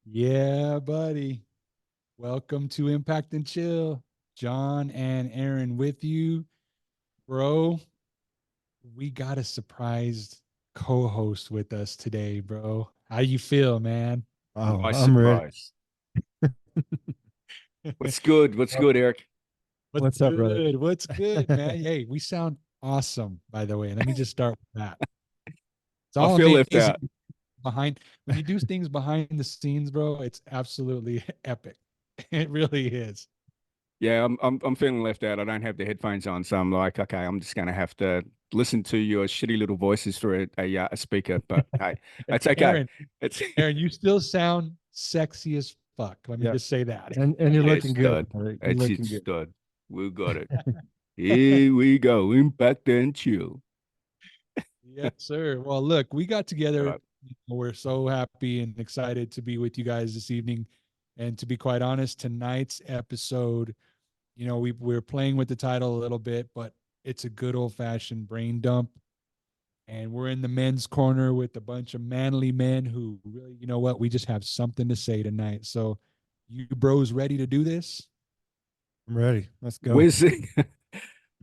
Yeah, buddy. Welcome to Impact and Chill. John and Aaron with you. Bro, we got a surprised co-host with us today, bro. How you feel, man? Oh, Nice I'm ready. surprise. What's good? What's Oh, good, Eric? What's what's up, brother? good? What's good, man? Hey, we sound awesome, by the way. Let me just start with that. It's I all feel left amazing out. behind when you do things behind the scenes, bro. It's absolutely epic. It really is. Yeah, I'm feeling left out. I don't have the headphones on, so I'm like, okay, I'm just gonna have to listen to your shitty little voices through a speaker. But hey, it's okay. Aaron, It's Aaron, you still sound sexy as fuck. Let me Yeah, just say that. and you're yeah, looking good. stud. All right? You're It's looking it's good. stud. We got it. Here we go. Impact and chill. Yes, sir. Well, look, we got All together. right. We're so happy and excited to be with you guys this evening. And to be quite honest, tonight's episode, we're playing with the title a little bit, but it's a good old fashioned brain dump. And we're in the men's corner with a bunch of manly men who really, you know what, we just have something to say tonight. So, you bros ready to do this? I'm ready. Let's go. Where's it?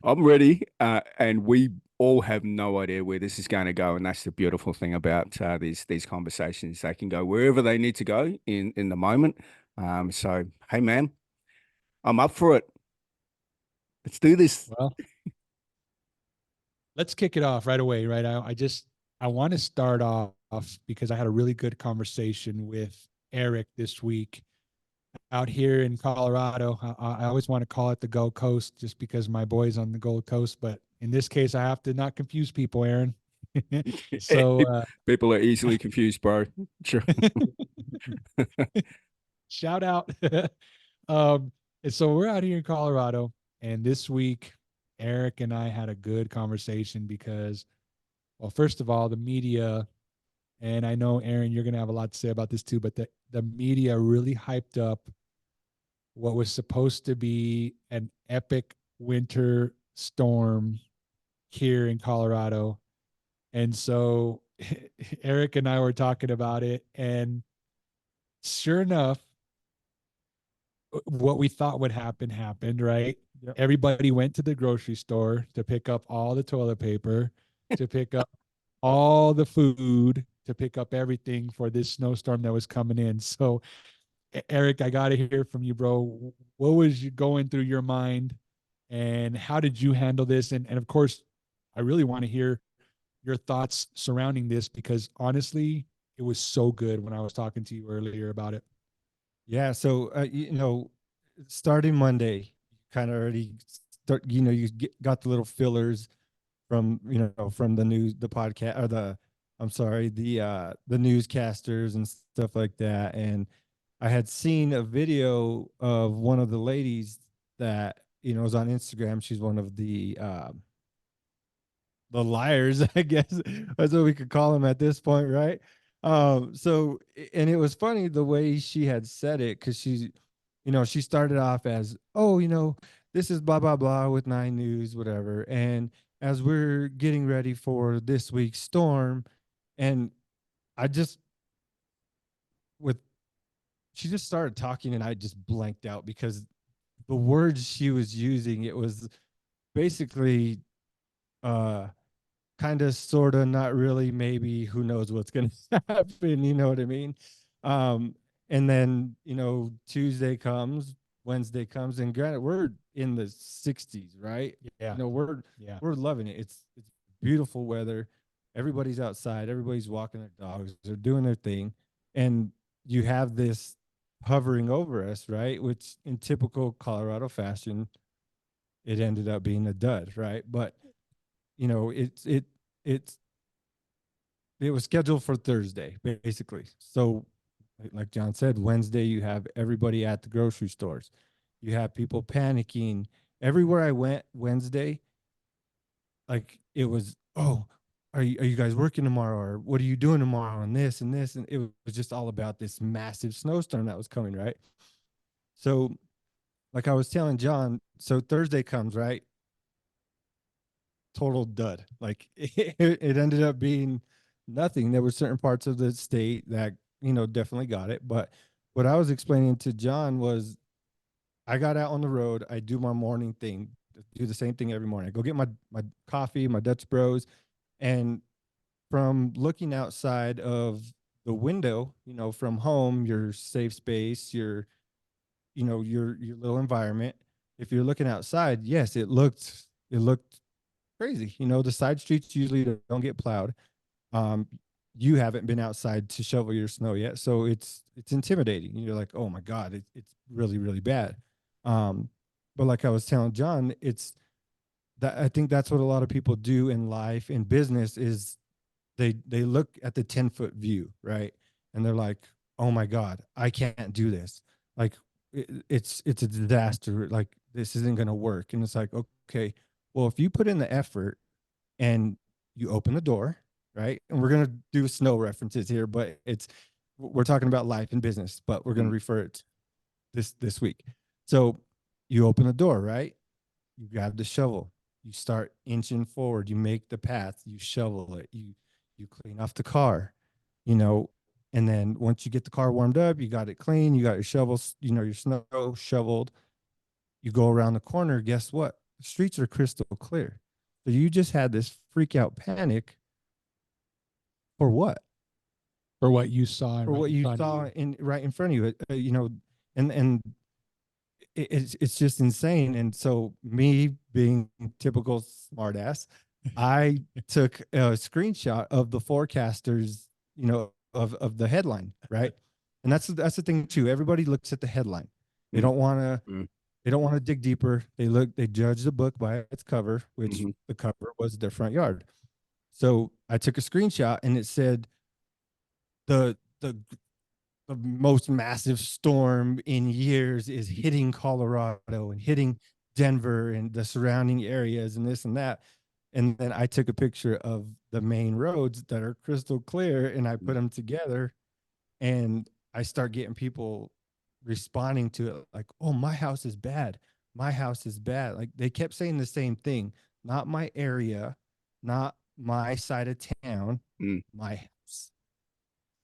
I'm ready, and we all have no idea where this is going to go, and that's the beautiful thing about these conversations. They can go wherever they need to go in the moment. So, hey, man, I'm up for it. Let's do this. Well, let's kick it off right away. Right. I want to start off because I had a really good conversation with Eric this week out here in Colorado. I always want to call it the Gold Coast just because my boy's on the Gold Coast, but in this case, I have to not confuse people, Aaron. so People are easily confused, bro. Sure. shout out. um, and so we're out here in Colorado, and this week, Eric and I had a good conversation because, well, first of all, the media, and I know Aaron, you're gonna have a lot to say about this too, but the media really hyped up what was supposed to be an epic winter storm here in Colorado. And so Eric and I were talking about it, and sure enough, what we thought would happen happened, right? Yep. Everybody went to the grocery store to pick up all the toilet paper, to pick up all the food, to pick up everything for this snowstorm that was coming in. So, Eric, I got to hear from you, bro. What was you going through your mind, and how did you handle this? And of course, I really want to hear your thoughts surrounding this because honestly, it was so good when I was talking to you earlier about it. Yeah. So, starting Monday, kind of already start. Got the little fillers from from the news, the podcast, or I'm sorry, the newscasters and stuff like that. And I had seen a video of one of the ladies that was on Instagram. She's one of the liars, I guess that's what we could call them at this point, right? So and it was funny the way she had said it because she started off as, oh, this is blah blah blah with Nine News, whatever, and as we're getting ready for this week's storm, and I just with she just started talking and I just blanked out because the words she was using, it was basically uh kind of sort of not really, maybe, who knows what's going to happen, you know what I mean? um and then Tuesday comes, Wednesday comes, and granted we're in the 60s, right? Yeah, We're yeah. loving it. It's beautiful weather. Everybody's outside, everybody's walking their dogs, they're doing their thing, and you have this hovering over us, right? Which in typical Colorado fashion, it ended up being a dud, right? But it's it was scheduled for Thursday, basically. So, like John said, Wednesday you have everybody at the grocery stores. You have people panicking. Everywhere I went Wednesday, like it was, oh, are you guys working tomorrow, or what are you doing tomorrow, and this and this, and it was just all about this massive snowstorm that was coming, right? So, like I was telling John, so Thursday comes, right? Total dud. Like it ended up being nothing. There were certain parts of the state that definitely got it. But what I was explaining to John was I got out on the road. I do my morning thing, do the same thing every morning. I go get my coffee, my Dutch Bros, and from looking outside of the window, from home, your safe space, your little environment. If you're looking outside, yes, it looked crazy. The side streets usually don't get plowed. Um, you haven't been outside to shovel your snow yet, so it's intimidating. You're like, oh my god, it's really really bad. Um, but like I was telling John, it's that I think that's what a lot of people do in life, in business, is they look at the 10-foot view, right? And they're like, oh my god, I can't do this. Like it's a disaster. Like this isn't going to work. And it's like, okay, well, if you put in the effort and you open the door, right? And we're going to do snow references here, but we're talking about life and business, but we're going to refer it this week. So you open the door, right? You grab the shovel, you start inching forward, you make the path, you shovel it, you clean off the car, you know, and then once you get the car warmed up, you got it clean, you got your shovels, your snow shoveled, you go around the corner, guess what? The streets are crystal clear. So you just had this freak out panic for what? For what you saw For right what in you front of saw you. in right in front of you, and it's just insane. And so me being typical smartass, I took a screenshot of the forecasters, of the headline, right? And that's the thing too. Everybody looks at the headline. They Mm, don't want to mm, they don't want to dig deeper. They judge the book by its cover, which mhm, the cover was their front yard. So I took a screenshot and it said the most massive storm in years is hitting Colorado and hitting Denver and the surrounding areas and this and that. And then I took a picture of the main roads that are crystal clear and I put them together and I start getting people responding to it like, oh, my house is bad. My house is bad. Like they kept saying the same thing, not my area, not my side of town, mm. my house.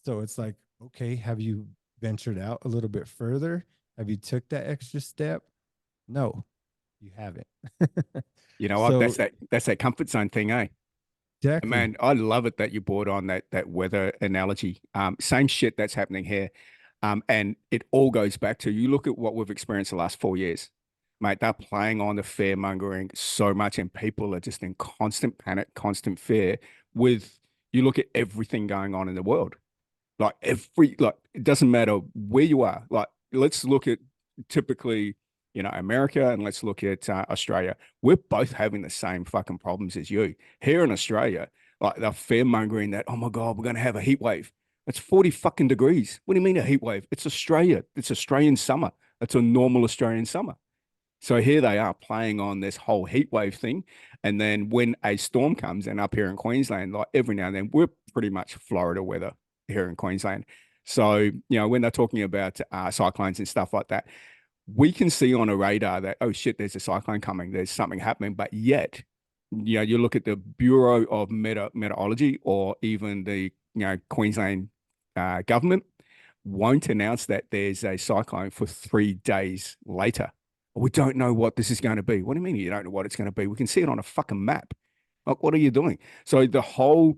So it's like, okay, have you ventured out a little bit further? Have you took that extra step? No, you haven't. You know what? So That's that comfort zone thing, eh? And exactly. man, I love it that you brought on that weather analogy. Same shit that's happening here. And it all goes back to you look at what we've experienced the last 4 years. Mate, they're playing on the fear mongering so much, and people are just in constant panic, constant fear with you look at everything going on in the world. Like it doesn't matter where you are. Like let's look at typically, America, and let's look at Australia. We're both having the same fucking problems as you here in Australia. Like they're fear mongering that, oh my God, we're going to have a heat wave. It's 40 fucking degrees. What do you mean a heat wave? It's Australia. It's Australian summer. It's a normal Australian summer. So here they are playing on this whole heat wave thing. And then when a storm comes, and up here in Queensland, like every now and then, we're pretty much Florida weather here in Queensland. So, when they're talking about cyclones and stuff like that, we can see on a radar that, oh shit, there's a cyclone coming, there's something happening. But yet, you look at the Bureau of Meteorology or even the, Queensland government won't announce that there's a cyclone for 3 days later. We don't know what this is going to be. What do you mean you don't know what it's going to be? We can see it on a fucking map. Like, what are you doing? So the whole,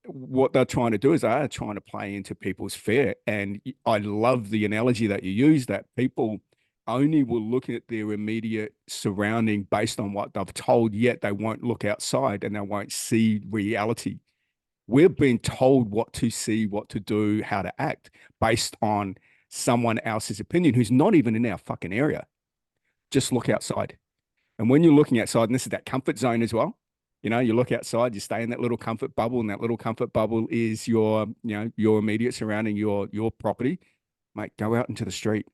what they're trying to do is they are trying to play into people's fear. And I love the analogy that you use that people only will look at their immediate surrounding based on what they've told, yet they won't look outside and they won't see reality. We're being told what to see, what to do, how to act based on someone else's opinion who's not even in our fucking area. Just look outside. And when you're looking outside, and this is that comfort zone as well, you look outside, you stay in that little comfort bubble, and that little comfort bubble is your immediate surrounding, your property. Mate, go out into the street,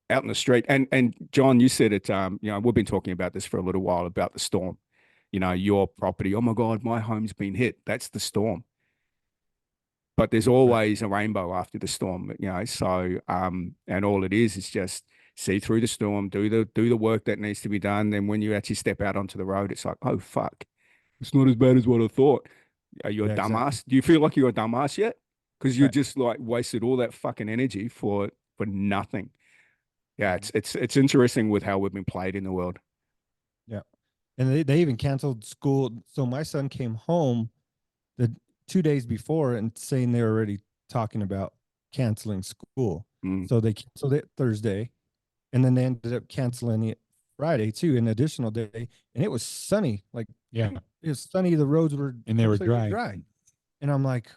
out in the street. And John, you said it. We've been talking about this for a little while about the storm. Your property. Oh my God, my home's been hit. That's the storm. But there's Right. always a rainbow after the storm. So and all it is just see through the storm, do the work that needs to be done. Then when you actually step out onto the road, it's like, oh fuck, it's not as bad as what I thought. Are you a Yeah, exactly. dumbass? Do you feel like you're a dumbass yet? because you Right. just like wasted all that fucking energy for nothing. Yeah, it's interesting with how we've been played in the world. Yeah. And they even canceled school. So my son came home the 2 days before and saying they were already talking about canceling school. Mm. So they canceled it Thursday, and then they ended up canceling it Friday too, an additional day. And it was sunny. Like Yeah. it was sunny. The roads were And they were completely dry. And I'm like,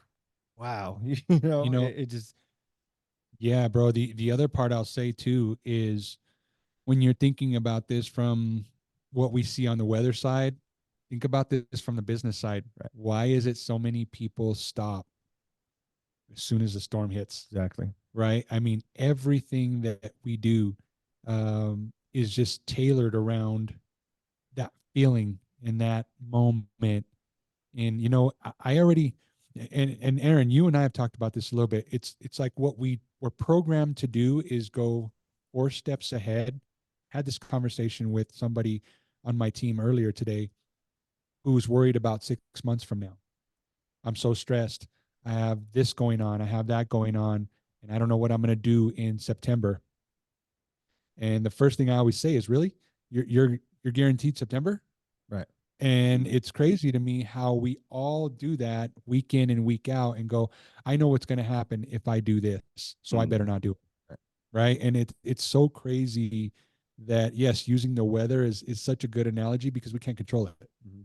wow, You know, it just yeah, bro. The other part I'll say too is when you're thinking about this from what we see on the weather side, think about this from the business side. Right. Why is it so many people stop as soon as the storm hits? exactly. Right. I mean, everything that we do is just tailored around that feeling in that moment. And I already and Aaron, you and I have talked about this a little bit. It's like what we're programmed to do is go 4 steps ahead. Had this conversation with somebody on my team earlier today who's worried about 6 months from now. I'm so stressed. I have this going on. I have that going on, and I don't know what I'm going to do in September. And the first thing I always say is, really, you're guaranteed September? Right. And it's crazy to me how we all do that week in and week out and go, I know what's going to happen if I do this, so I better not do it. Right. Right. And it's so crazy that, yes, using the weather is such a good analogy because we can't control it. Mm-hmm.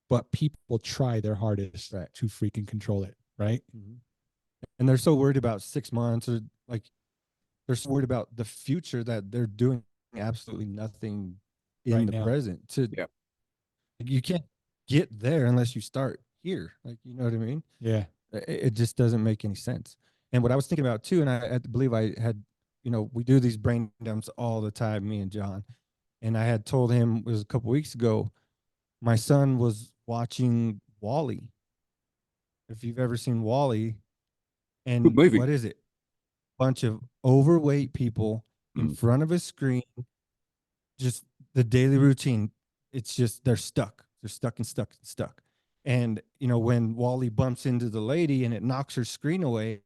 But people try their hardest Right. to freaking control it. Right. Mm-hmm. And they're so worried about 6 months, or like they're so worried about the future that they're doing absolutely nothing in Right the now. present. Yep. You can't get there unless you start here. Like, you know what I mean? Yeah. It just doesn't make any sense. And what I was thinking about too, and I believe I had, we do these brain dumps all the time, me and John. And I had told him, it was a couple weeks ago, my son was watching Wally. If you've ever seen Wally, Good and movie. what is it? Bunch of overweight people in front of a screen, just the daily routine. It's just they're stuck. They're stuck and stuck and stuck. And when Wally bumps into the lady and it knocks her screen away,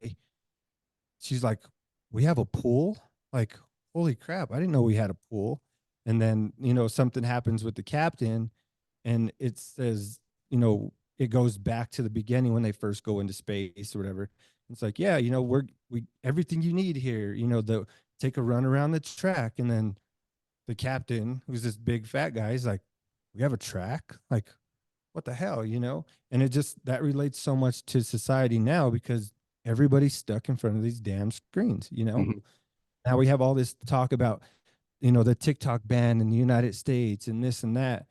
she's like, "We have a pool?" Like, holy crap, I didn't know we had a pool. And then, something happens with the captain, and it says, it goes back to the beginning when they first go into space or whatever. It's like, yeah, we everything you need here, the take a run around the track. And then the captain, who's this big fat guy, is like, "We have a track?" Like, what the hell, And it just that relates so much to society now because everybody's stuck in front of these damn screens. Mhm. Now we have all this talk about, the TikTok ban in the United States and this and that.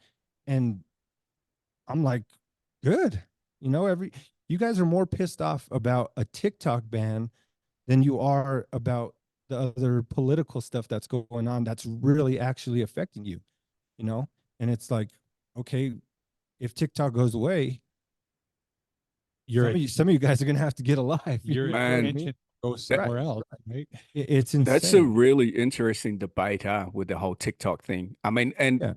And I'm like, good. You guys are more pissed off about a TikTok ban than you are about the other political stuff that's going on that's really actually affecting you. And it's like, okay, if TikTok goes away, Your some of you guys are gonna have to get alive. your know what I Man, mean? attention goes that somewhere else, right? It's that's a insane. really interesting debate, with the whole TikTok thing. I mean, and Yeah.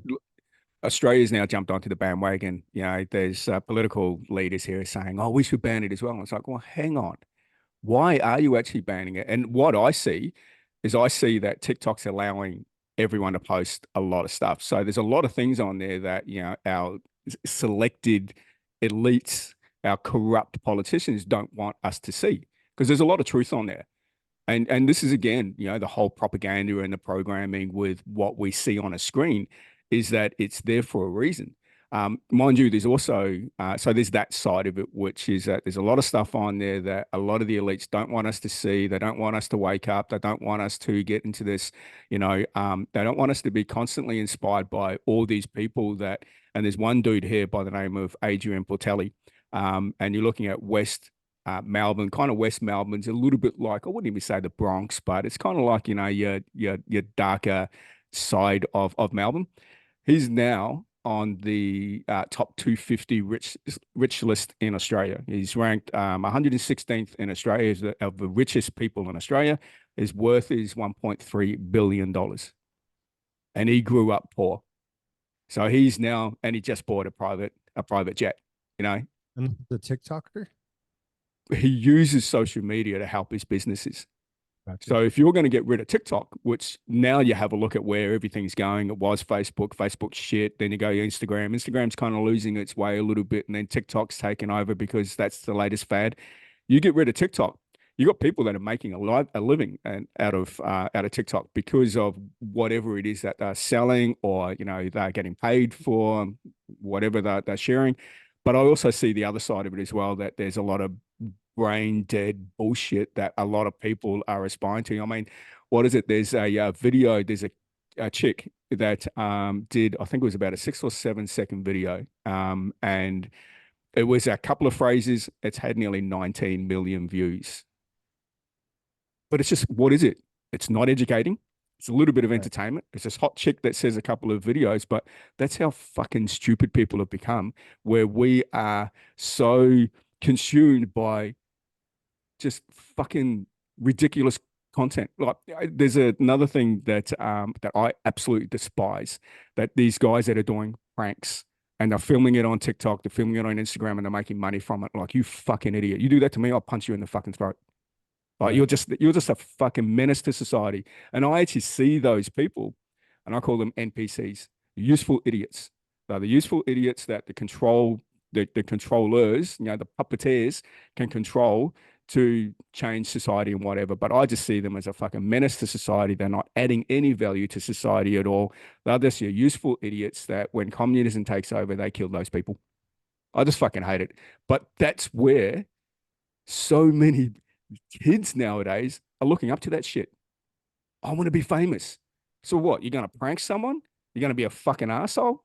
Australia's now jumped onto the bandwagon. There's political leaders here saying, "Oh, we should ban it as well." And it's like, well, hang on. Why are you actually banning it? And what I see is I see that TikTok's allowing everyone to post a lot of stuff. So there's a lot of things on there that, our selected elites, our corrupt politicians don't want us to see because there's a lot of truth on there. And this is again, the whole propaganda and the programming with what we see on a screen is that it's there for a reason. Mind you, there's also so there's that side of it, which is that there's a lot of stuff on there that a lot of the elites don't want us to see. They don't want us to wake up. They don't want us to get into this, they don't want us to be constantly inspired by all these people that, and there's one dude here by the name of Adrian Portelli, and you're looking at Melbourne, kind of West Melbourne's a little bit like, I wouldn't even say the Bronx, but it's kind of like, your darker side of Melbourne. He's now on the top 250 rich list in Australia. He's ranked 116th in Australia as of the richest people in Australia. His worth is $1.3 billion. And he grew up poor. So he's now, and he just bought a private jet, you know. And the TikToker? he uses social media to help his businesses. Gotcha. So if you're going to get rid of TikTok, which now you have a look at where everything's going, it was Facebook shit, then you go to Instagram. Instagram's kind of losing its way a little bit, and then TikTok's taken over because that's the latest fad. You get rid of TikTok, you got people that are making a living and out of TikTok because of whatever it is that they're selling, or they're getting paid for whatever they're sharing. But I also see the other side of it as well, that there's a lot of brain dead bullshit that a lot of people are aspiring to. I mean, what is it? There's a video. There's a chick that did, I think it was about a 6 or 7 second video, and it was a couple of phrases. It's had nearly 19 million views. But it's just, what is it? It's not educating. It's a little bit of entertainment. It's this hot chick that says a couple of videos, but that's how fucking stupid people have become, where we are so consumed by just fucking ridiculous content. Like, there's another thing that I absolutely despise, that these guys that are doing pranks and they're filming it on TikTok, they're filming it on Instagram, and they're making money from it. Like, you fucking idiot. You do that to me, I'll punch you in the fucking throat. Like, you're just a fucking menace to society. And I actually see those people, and I call them NPCs, useful idiots. They're the useful idiots that the controllers, the puppeteers, can control to change society and whatever. But I just see them as a fucking menace to society. They're not adding any value to society at all. They're just your useful idiots that when communism takes over, they kill those people. I just fucking hate it. But that's where so many kids nowadays are looking up to that shit. I want to be famous. So what? You're going to prank someone? You're going to be a fucking asshole?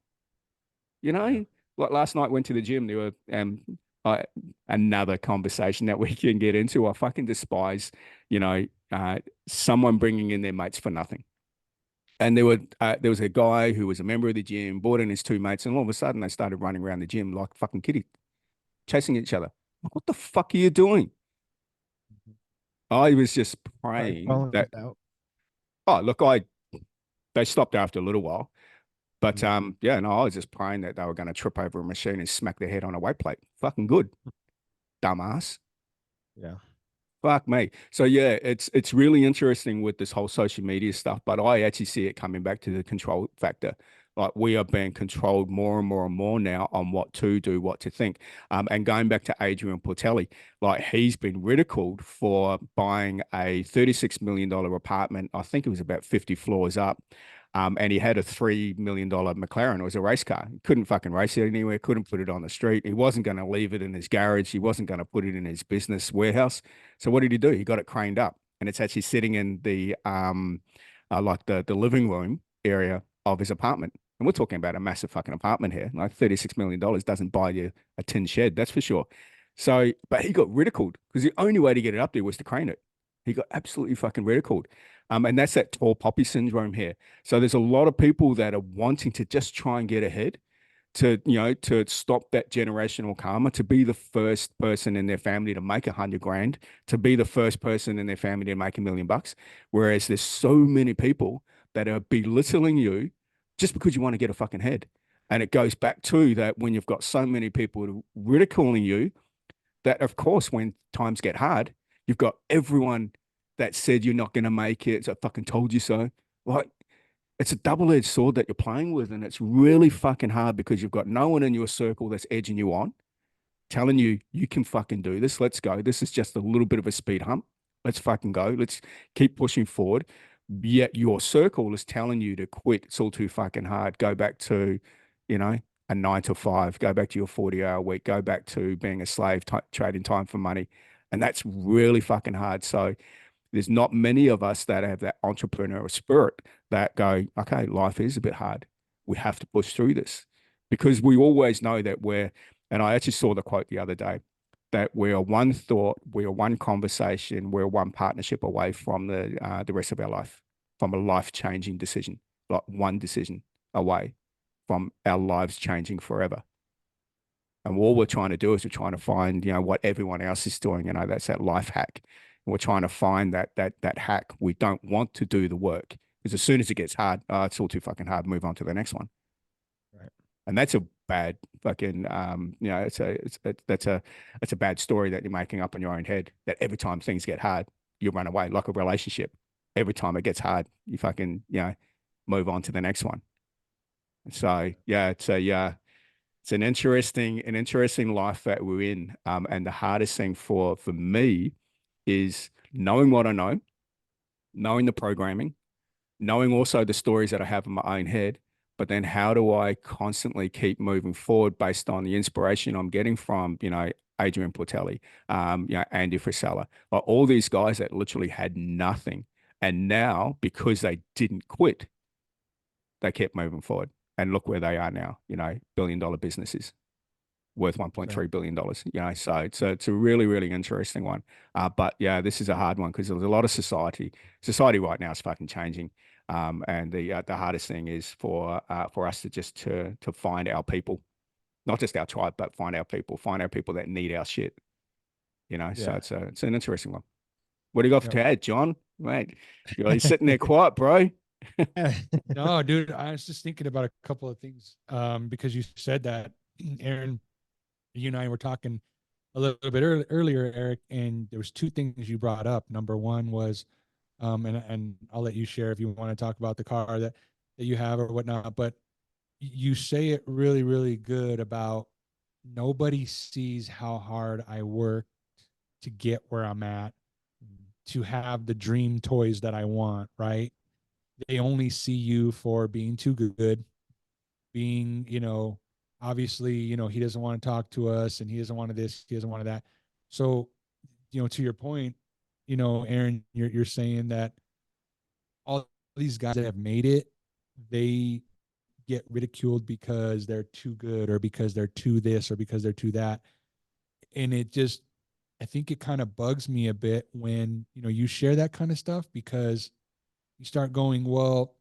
Like last night, went to the gym. There were another conversation that we can get into. I fucking despise, someone bringing in their mates for nothing. And there was a guy who was a member of the gym, brought in his 2 mates, and all of a sudden they started running around the gym like fucking kitty, chasing each other. Like, what the fuck are you doing? I was just praying that. Oh, look, they stopped after a little while, but I was just praying that they were going to trip over a machine and smack their head on a weight plate. Fucking good, dumbass. Yeah. Fuck me. So yeah, it's really interesting with this whole social media stuff, but I actually see it coming back to the control factor. Like, we are being controlled more and more and more now on what to do, what to think. And going back to Adrian Portelli, like, he's been ridiculed for buying a $36 million apartment. I think it was about 50 floors up. And he had a $3 million McLaren. It was a race car. He couldn't fucking race it anywhere, couldn't put it on the street. He wasn't going to leave it in his garage. He wasn't going to put it in his business warehouse. So what did he do? He got it craned up, and it's actually sitting in the like the living room area of his apartment. And we're talking about a massive fucking apartment here. Like, $36 million doesn't buy you a tin shed, that's for sure. So, but he got ridiculed because the only way to get it up there was to crane it. He got absolutely fucking ridiculed. And that's that tall poppy syndrome here. So there's a lot of people that are wanting to just try and get ahead, to stop that generational karma, to be the first person in their family to make 100 grand, to be the first person in their family to make $1 million. Whereas there's so many people that are belittling you just because you want to get a fucking head. And it goes back to that, when you've got so many people ridiculing you, that of course, when times get hard, you've got everyone that said you're not going to make it. So I fucking told you so. Like, it's a double-edged sword that you're playing with, and it's really fucking hard because you've got no one in your circle that's edging you on, telling you, you can fucking do this. Let's go. This is just a little bit of a speed hump. Let's fucking go. Let's keep pushing forward. Yet your circle is telling you to quit. It's all too fucking hard. Go back to, a 9 to 5. Go back to your 40-hour week. Go back to being a slave, trading time for money. And that's really fucking hard. So there's not many of us that have that entrepreneurial spirit that go, okay, life is a bit hard. We have to push through this, because we always know that and I actually saw the quote the other day, that we're one thought, we're one conversation, we're one partnership away from the rest of our life, from a life-changing decision, like one decision away from our lives changing forever. And all we're trying to do is we're trying to find, what everyone else is doing. That's that life hack. And we're trying to find that hack. We don't want to do the work, because as soon as it gets hard, it's all too fucking hard. Move on to the next one. Right. And that's a bad fucking that's a bad story that you're making up in your own head, that every time things get hard you run away, like a relationship. Every time it gets hard you fucking move on to the next one. So yeah, it's an interesting life that we're in. And the hardest thing for me is knowing what I know, knowing the programming, knowing also the stories that I have in my own head, but then how do I constantly keep moving forward based on the inspiration I'm getting from, Adrian Portelli, Andy Frisella, all these guys that literally had nothing. And now, because they didn't quit, they kept moving forward. And look where they are now, billion-dollar businesses worth $1.3 billion. So it's a really, really interesting one. But yeah, this is a hard one because there's a lot of society. Society right now is fucking changing. And the hardest thing is for us to find our people, not just our tribe, but find our people that need our shit. So it's an interesting one. What do you got to add, John? Mate, you're sitting there quiet, bro. No, dude, I was just thinking about a couple of things because you said that, Aaron, you and I were talking a little bit earlier, Eric, and there was two things you brought up. Number one was, and I'll let you share if you want to talk about the car that you have or whatnot, but you say it really, really good about nobody sees how hard I work to get where I'm at, to have the dream toys that I want, right? They only see you for being too good, being, obviously, he doesn't want to talk to us and he doesn't want to this, he doesn't want to that. So, to your point, Aaron, you're saying that all these guys that have made it, they get ridiculed because they're too good or because they're too this or because they're too that. And I think it kind of bugs me a bit when, you share that kind of stuff, because you start going, well,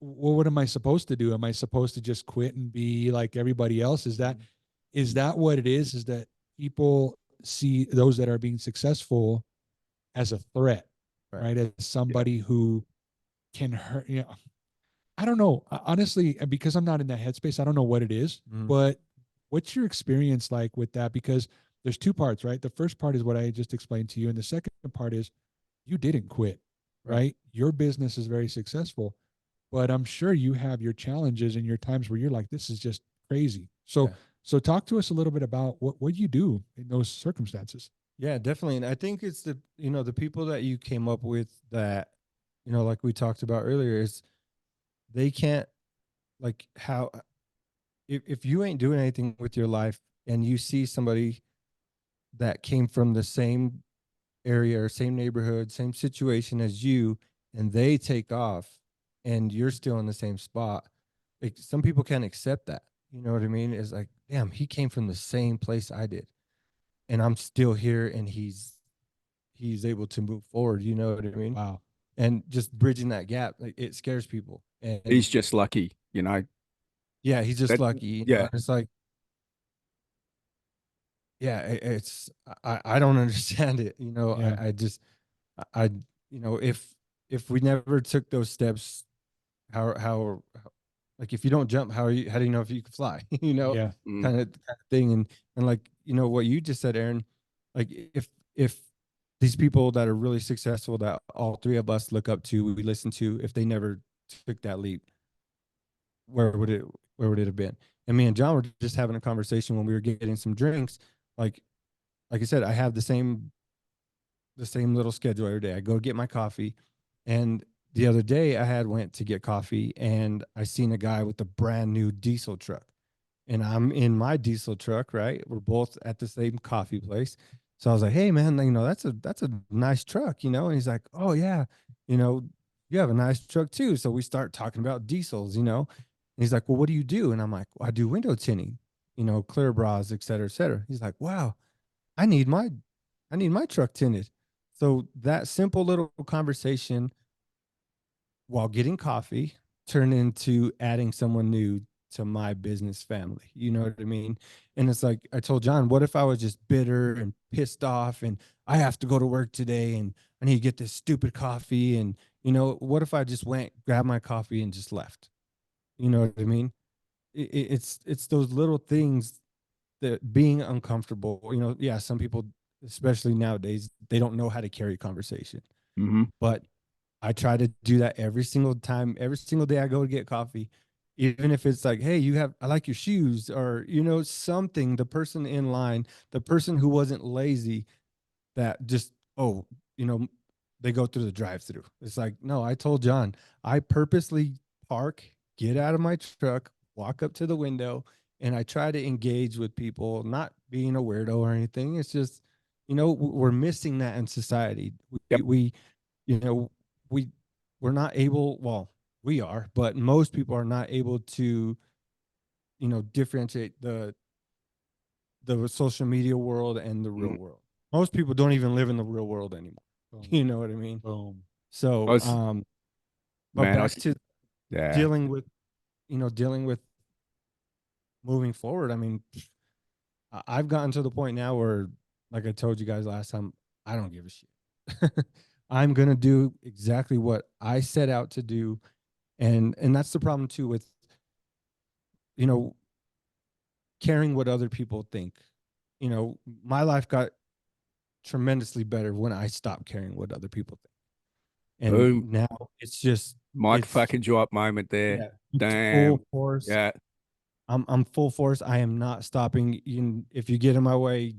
what am I supposed to do? Am I supposed to just quit and be like everybody else? Is that what it is? Is that people see those that are being successful as a threat, right? As somebody who can hurt, I don't know. Honestly, because I'm not in that headspace, I don't know what it is, but what's your experience like with that? Because there's two parts, right? The first part is what I just explained to you. And the second part is you didn't quit, right? Your business is very successful, but I'm sure you have your challenges and your times where you're like, this is just crazy. So talk to us a little bit about what you do in those circumstances. Yeah, definitely. And I think it's the people that you came up with that, like we talked about earlier, is they can't, like, how, if you ain't doing anything with your life and you see somebody that came from the same area or same neighborhood, same situation as you, and they take off and you're still in the same spot, like, some people can't accept that. You know what I mean? It's like, damn, he came from the same place I did, and I'm still here, and he's able to move forward. You know what I mean? Wow. And just bridging that gap, like, it scares people. And He's just lucky, yeah, he's just lucky. Yeah. It's like, yeah, it's, I don't understand it. Yeah. I just, I, if we never took those steps, how, like, if you don't jump, how do you know if you can fly? Yeah. Kind of thing. And like, what you just said, Aaron, like, if these people that are really successful that all three of us look up to, we listen to, if they never took that leap, where would it have been? And me and John were just having a conversation when we were getting some drinks. Like I said, I have the same little schedule every day. I go get my coffee, and the other day I went to get coffee, and I seen a guy with a brand new diesel truck, and I'm in my diesel truck, right? We're both at the same coffee place. So I was like, hey man, that's a nice truck, and he's like, oh yeah, you have a nice truck too. So we start talking about diesels, and he's like, well, what do you do? And I'm like, well, I do window tinting, clear bras, et cetera, et cetera. He's like, wow, I need my truck tinted. So that simple little conversation while getting coffee turned into adding someone new to my business family. You know what I mean? And it's like, I told John, what if I was just bitter and pissed off and I have to go to work today and I need to get this stupid coffee? And, what if I just went, grabbed my coffee and just left? You know what I mean? it's those little things that being uncomfortable, yeah, some people, especially nowadays, they don't know how to carry conversation. Mm-hmm. But I try to do that every single time, every single day I go to get coffee, even if it's like, hey, I like your shoes, or, something, the person in line, the person who wasn't lazy, that just, oh, they go through the drive-through. It's like, no, I told John, I purposely park, get out of my truck, walk up to the window, and I try to engage with people, not being a weirdo or anything. It's just, we're missing that in society. Yep. You know, we we're not able, well, we are, but most people are not able to, differentiate the social media world and the real Mm. world. Most people don't even live in the real world anymore. Boom. You know what I mean? Boom. So, but Man, back to yeah. dealing with, dealing with moving forward. I mean, I've gotten to the point now where, like I told you guys last time, I don't give a shit. I'm gonna do exactly what I set out to do, and that's the problem too with, you know, caring what other people think. My life got tremendously better when I stopped caring what other people think. And Boom. now it's just, Mic it's, fucking drop moment there. yeah, it's Damn. full force. Yeah. I'm full force. I am not stopping. If you get in my way,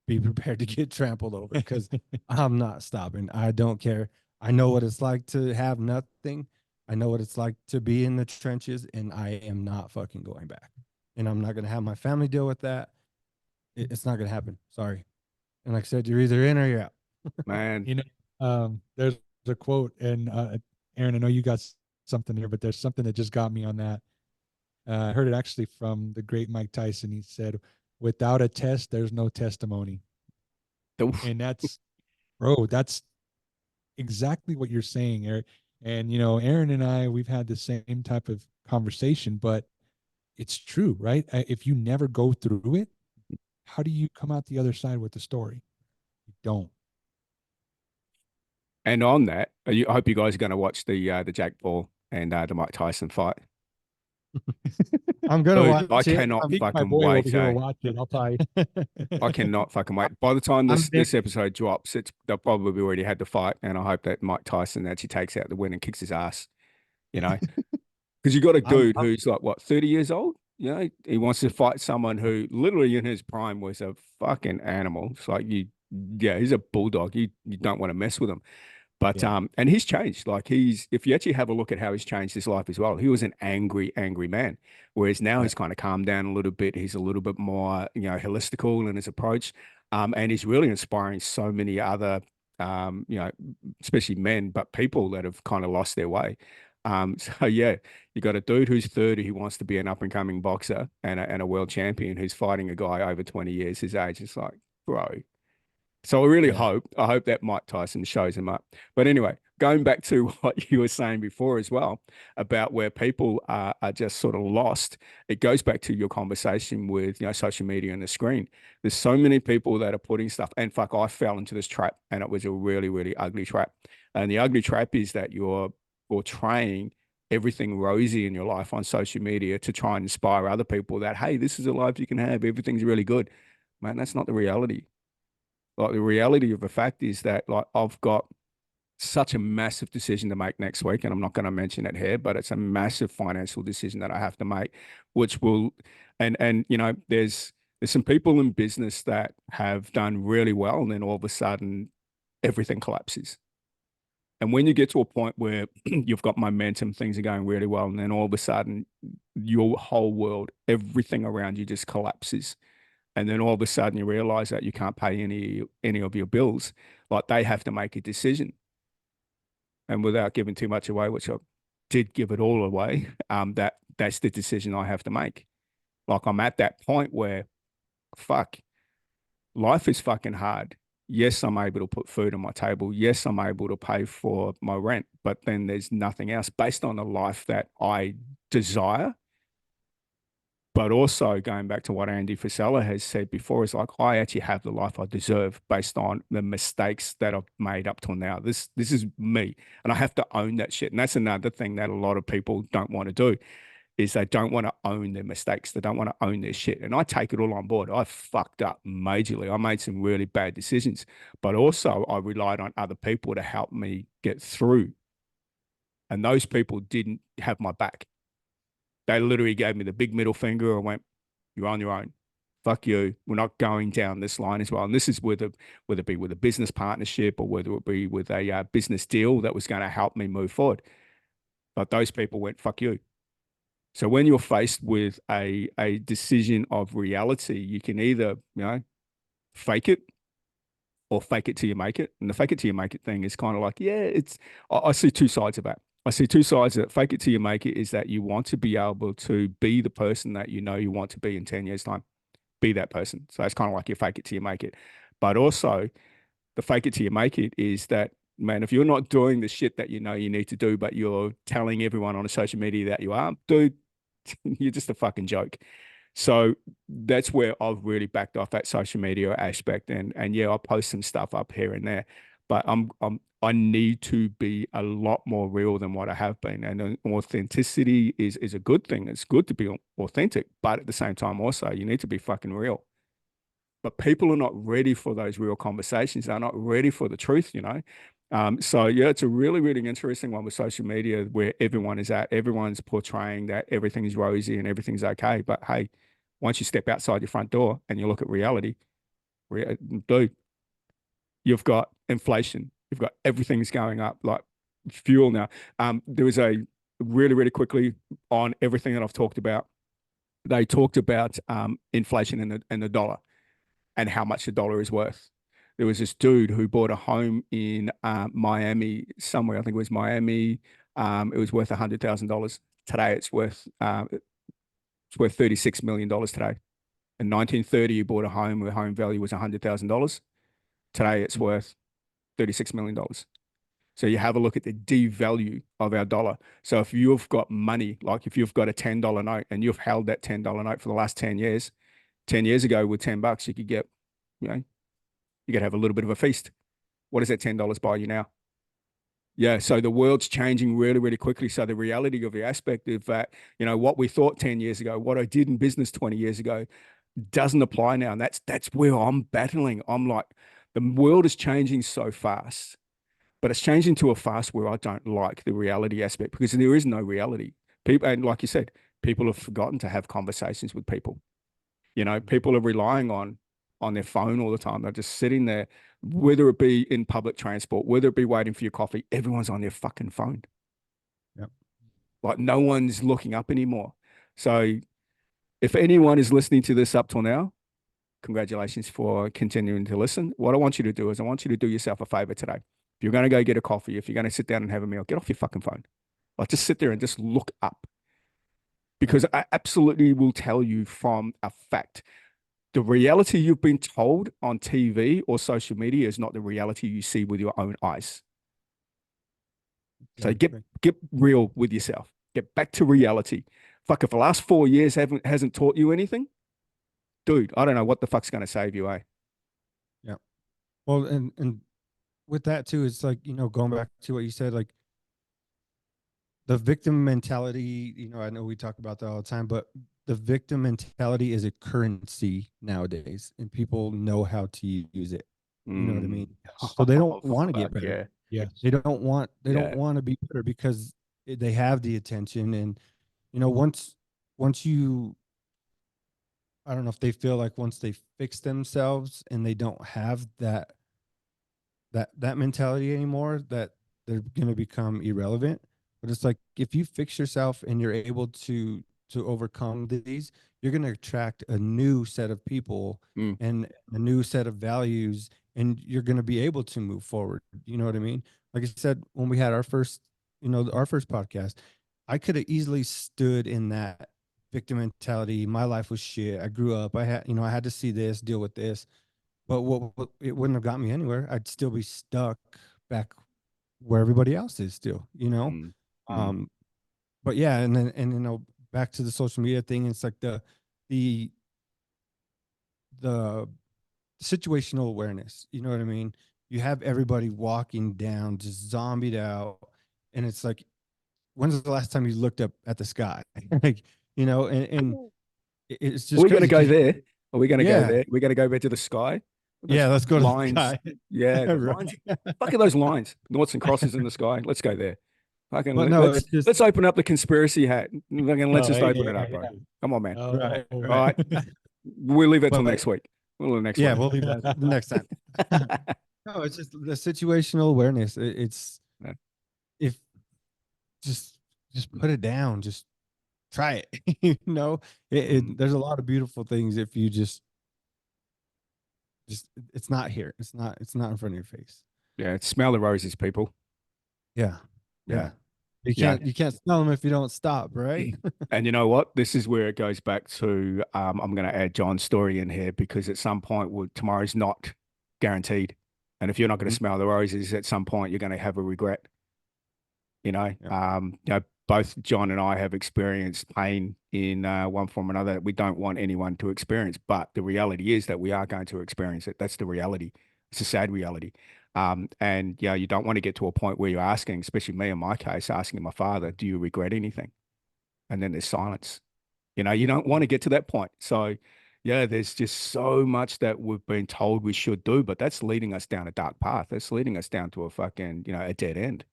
be prepared to get trampled over, because I'm not stopping. I don't care. I know what it's like to have nothing. I know what it's like to be in the trenches, and I am not fucking going back. And I'm not going to have my family deal with that. It's not going to happen. Sorry. And like I said, you're either in or you're out. Man. There's a quote, and Aaron, I know you got something here, but there's something that just got me on that. I heard it actually from the great Mike Tyson. He said, "Without a test, there's no testimony." And that's exactly what you're saying, Eric. And Aaron and I, we've had the same type of conversation, but it's true, right? If you never go through it, how do you come out the other side with the story? You don't. And on that, I hope you guys are going to watch the Jack Paul and the Mike Tyson fight. I'm going to Dude, I watch it. cannot My fucking boy over wait, here will eh? watch it. I'll probably. I cannot fucking wait. By the time I'm this episode drops, they'll probably already had the fight, and I hope that Mike Tyson actually takes out the win and kicks his ass. You know, because you got a I'm, dude who's like what 30 years old. You know, he wants to fight someone who literally in his prime was a fucking animal. It's like yeah, he's a bulldog. You don't want to mess with him. But yeah, and he's changed. Like if you actually have a look at how he's changed his life as well, he was an angry, angry man. Whereas now yeah, he's kind of calmed down a little bit. He's a little bit more, holistical in his approach. And he's really inspiring so many other, especially men, but people that have kind of lost their way. So yeah, you got a dude who's 30 who wants to be an up and coming boxer and a world champion who's fighting a guy over 20 years his age. It's like, bro, so yeah, I hope that Mike Tyson shows him up. But anyway, going back to what you were saying before as well about where people are just sort of lost, it goes back to your conversation with, social media and the screen. There's so many people that are putting stuff, and fuck, I fell into this trap, and it was a really, really ugly trap. And the ugly trap is that you're portraying everything rosy in your life on social media to try and inspire other people that, hey, this is a life you can have, everything's really good. Man, that's not the reality. Like the reality of the fact is that like I've got such a massive decision to make next week, and I'm not going to mention it here, but it's a massive financial decision that I have to make, which will, and there's some people in business that have done really well, and then all of a sudden everything collapses. And when you get to a point where you've got momentum, things are going really well, and then all of a sudden your whole world, everything around you just collapses, and then all of a sudden you realize that you can't pay any of your bills, like they have to make a decision. And without giving too much away, which I did give it all away, that's the decision I have to make. Like I'm at that point where, fuck, life is fucking hard. Yes, I'm able to put food on my table. Yes, I'm able to pay for my rent, but then there's nothing else based on the life that I desire. But also going back to what Andy Frisella has said before, is like I actually have the life I deserve based on the mistakes that I've made up till now. This is me, and I have to own that shit. And that's another thing that a lot of people don't want to do. is they don't want to own their mistakes. They don't want to own their shit. And I take it all on board. I fucked up majorly. I made some really bad decisions, but also I relied on other people to help me get through. And those people didn't have my back. They literally gave me the big middle finger and went, "You're on your own. Fuck you. We're not going down this line as well." And this is whether it be with a business partnership or whether it be with a business deal that was going to help me move forward. But those people went, "Fuck you." So when you're faced with a decision of reality, you can either, fake it or fake it till you make it. And the fake it till you make it thing is kind of like, yeah, I see two sides of that. I see two sides of it. Fake it till you make it is that you want to be able to be the person that you know you want to be in 10 years' time. Be that person. So it's kind of like you fake it till you make it. But also the fake it till you make it is that, man, if you're not doing the shit that you know you need to do, but you're telling everyone on social media that you are, dude, you're just a fucking joke. So that's where I've really backed off that social media aspect. And yeah, I post some stuff up here and there, but I need to be a lot more real than what I have been. And authenticity is a good thing. It's good to be authentic, but at the same time also you need to be fucking real. But people are not ready for those real conversations. They're not ready for the truth, So yeah, it's a really, really interesting one with social media where everyone is at. Everyone's portraying that everything is rosy and everything's okay. But hey, once you step outside your front door and you look at reality, dude, you've got inflation. You've got everything's going up like fuel now. There was a really, really quickly on everything that I've talked about. They talked about inflation and the dollar and how much the dollar is worth. There was this dude who bought a home in Miami somewhere. I think it was Miami. It was worth $100,000. Today, it's worth $36 million today. In 1930, you bought a home where home value was $100,000. Today, it's worth $36 million. So you have a look at the devalue of our dollar. So if you've got money, like if you've got a $10 note and you've held that $10 note for the last 10 years, 10 years ago with $10, you could get, you could have a little bit of a feast. What does that $10 buy you now? Yeah, so the world's changing really, really quickly. So the reality of the aspect of that, what we thought 10 years ago, what I did in business 20 years ago doesn't apply now. And that's where I'm battling. I'm like, the world is changing so fast, but it's changing to a fast where I don't like the reality aspect because there is no reality. People, and like you said, people have forgotten to have conversations with people. People are relying on their phone all the time. They're just sitting there, whether it be in public transport, whether it be waiting for your coffee, everyone's on their fucking phone. Yep. Like no one's looking up anymore. So if anyone is listening to this up till now, congratulations for continuing to listen. What I want you to do is I want you to do yourself a favor today. If you're going to go get a coffee, if you're going to sit down and have a meal, get off your fucking phone. Like just sit there and just look up. Because I absolutely will tell you from a fact, the reality you've been told on TV or social media is not the reality you see with your own eyes. So get real with yourself. Get back to reality. Fuck, if the last 4 years hasn't taught you anything, dude, I don't know what the fuck's going to save you, eh? Yeah. Well, and with that too, it's like, going back to what you said, like the victim mentality, I know we talk about that all the time, but the victim mentality is a currency nowadays and people know how to use it. You know what I mean? So they don't want to get better. Yeah. They don't want to be better because they have the attention. And, once you, I don't know if they feel like once they fix themselves and they don't have that mentality anymore, that they're going to become irrelevant. But it's like if you fix yourself and you're able to overcome these, you're going to attract a new set of people and a new set of values, and you're going to be able to move forward. You know what I mean? Like I said, when we had our first podcast, I could have easily stood in that victim mentality. My life was shit. I grew up. I had to see this, deal with this. But what it wouldn't have got me anywhere. I'd still be stuck back where everybody else is still, But yeah, and then back to the social media thing, it's like the situational awareness. You know what I mean? You have everybody walking down, just zombied out, and it's like when's the last time you looked up at the sky? Like, and it's Are just we going to crazy. go there? Are we going to go Yeah. there? We're going to go back to the sky? Those Yeah, let's go to the lines. sky. Yeah, the Right. lines. Look at those lines. Noughts and crosses in the sky. Let's go there. Fucking But no, it's just let's open up the conspiracy hat. Let's Oh, just open it yeah, up, bro. yeah. Come on, man. Oh, right. All right. We'll leave it till But next week. We'll leave it next yeah, week. we'll leave that the next time. No, it's just the situational awareness. It's Yeah. if just put it down, just try it. There's a lot of beautiful things if you just it's not here. It's not in front of your face. Yeah, smell the roses, people. Yeah. Yeah. You Yeah. can't smell them if you don't stop, right? And you know what? This is where it goes back to I'm going to add John's story in here because at some point tomorrow's not guaranteed. And if you're not going to Mhm. smell the roses, at some point you're going to have a regret. Yeah. Both John and I have experienced pain in one form or another that we don't want anyone to experience. But the reality is that we are going to experience it. That's the reality. It's a sad reality. And you don't want to get to a point where you're asking, especially me in my case, asking my father, do you regret anything? And then there's silence. You don't want to get to that point. So, yeah, there's just so much that we've been told we should do, but that's leading us down a dark path. That's leading us down to a fucking, a dead end.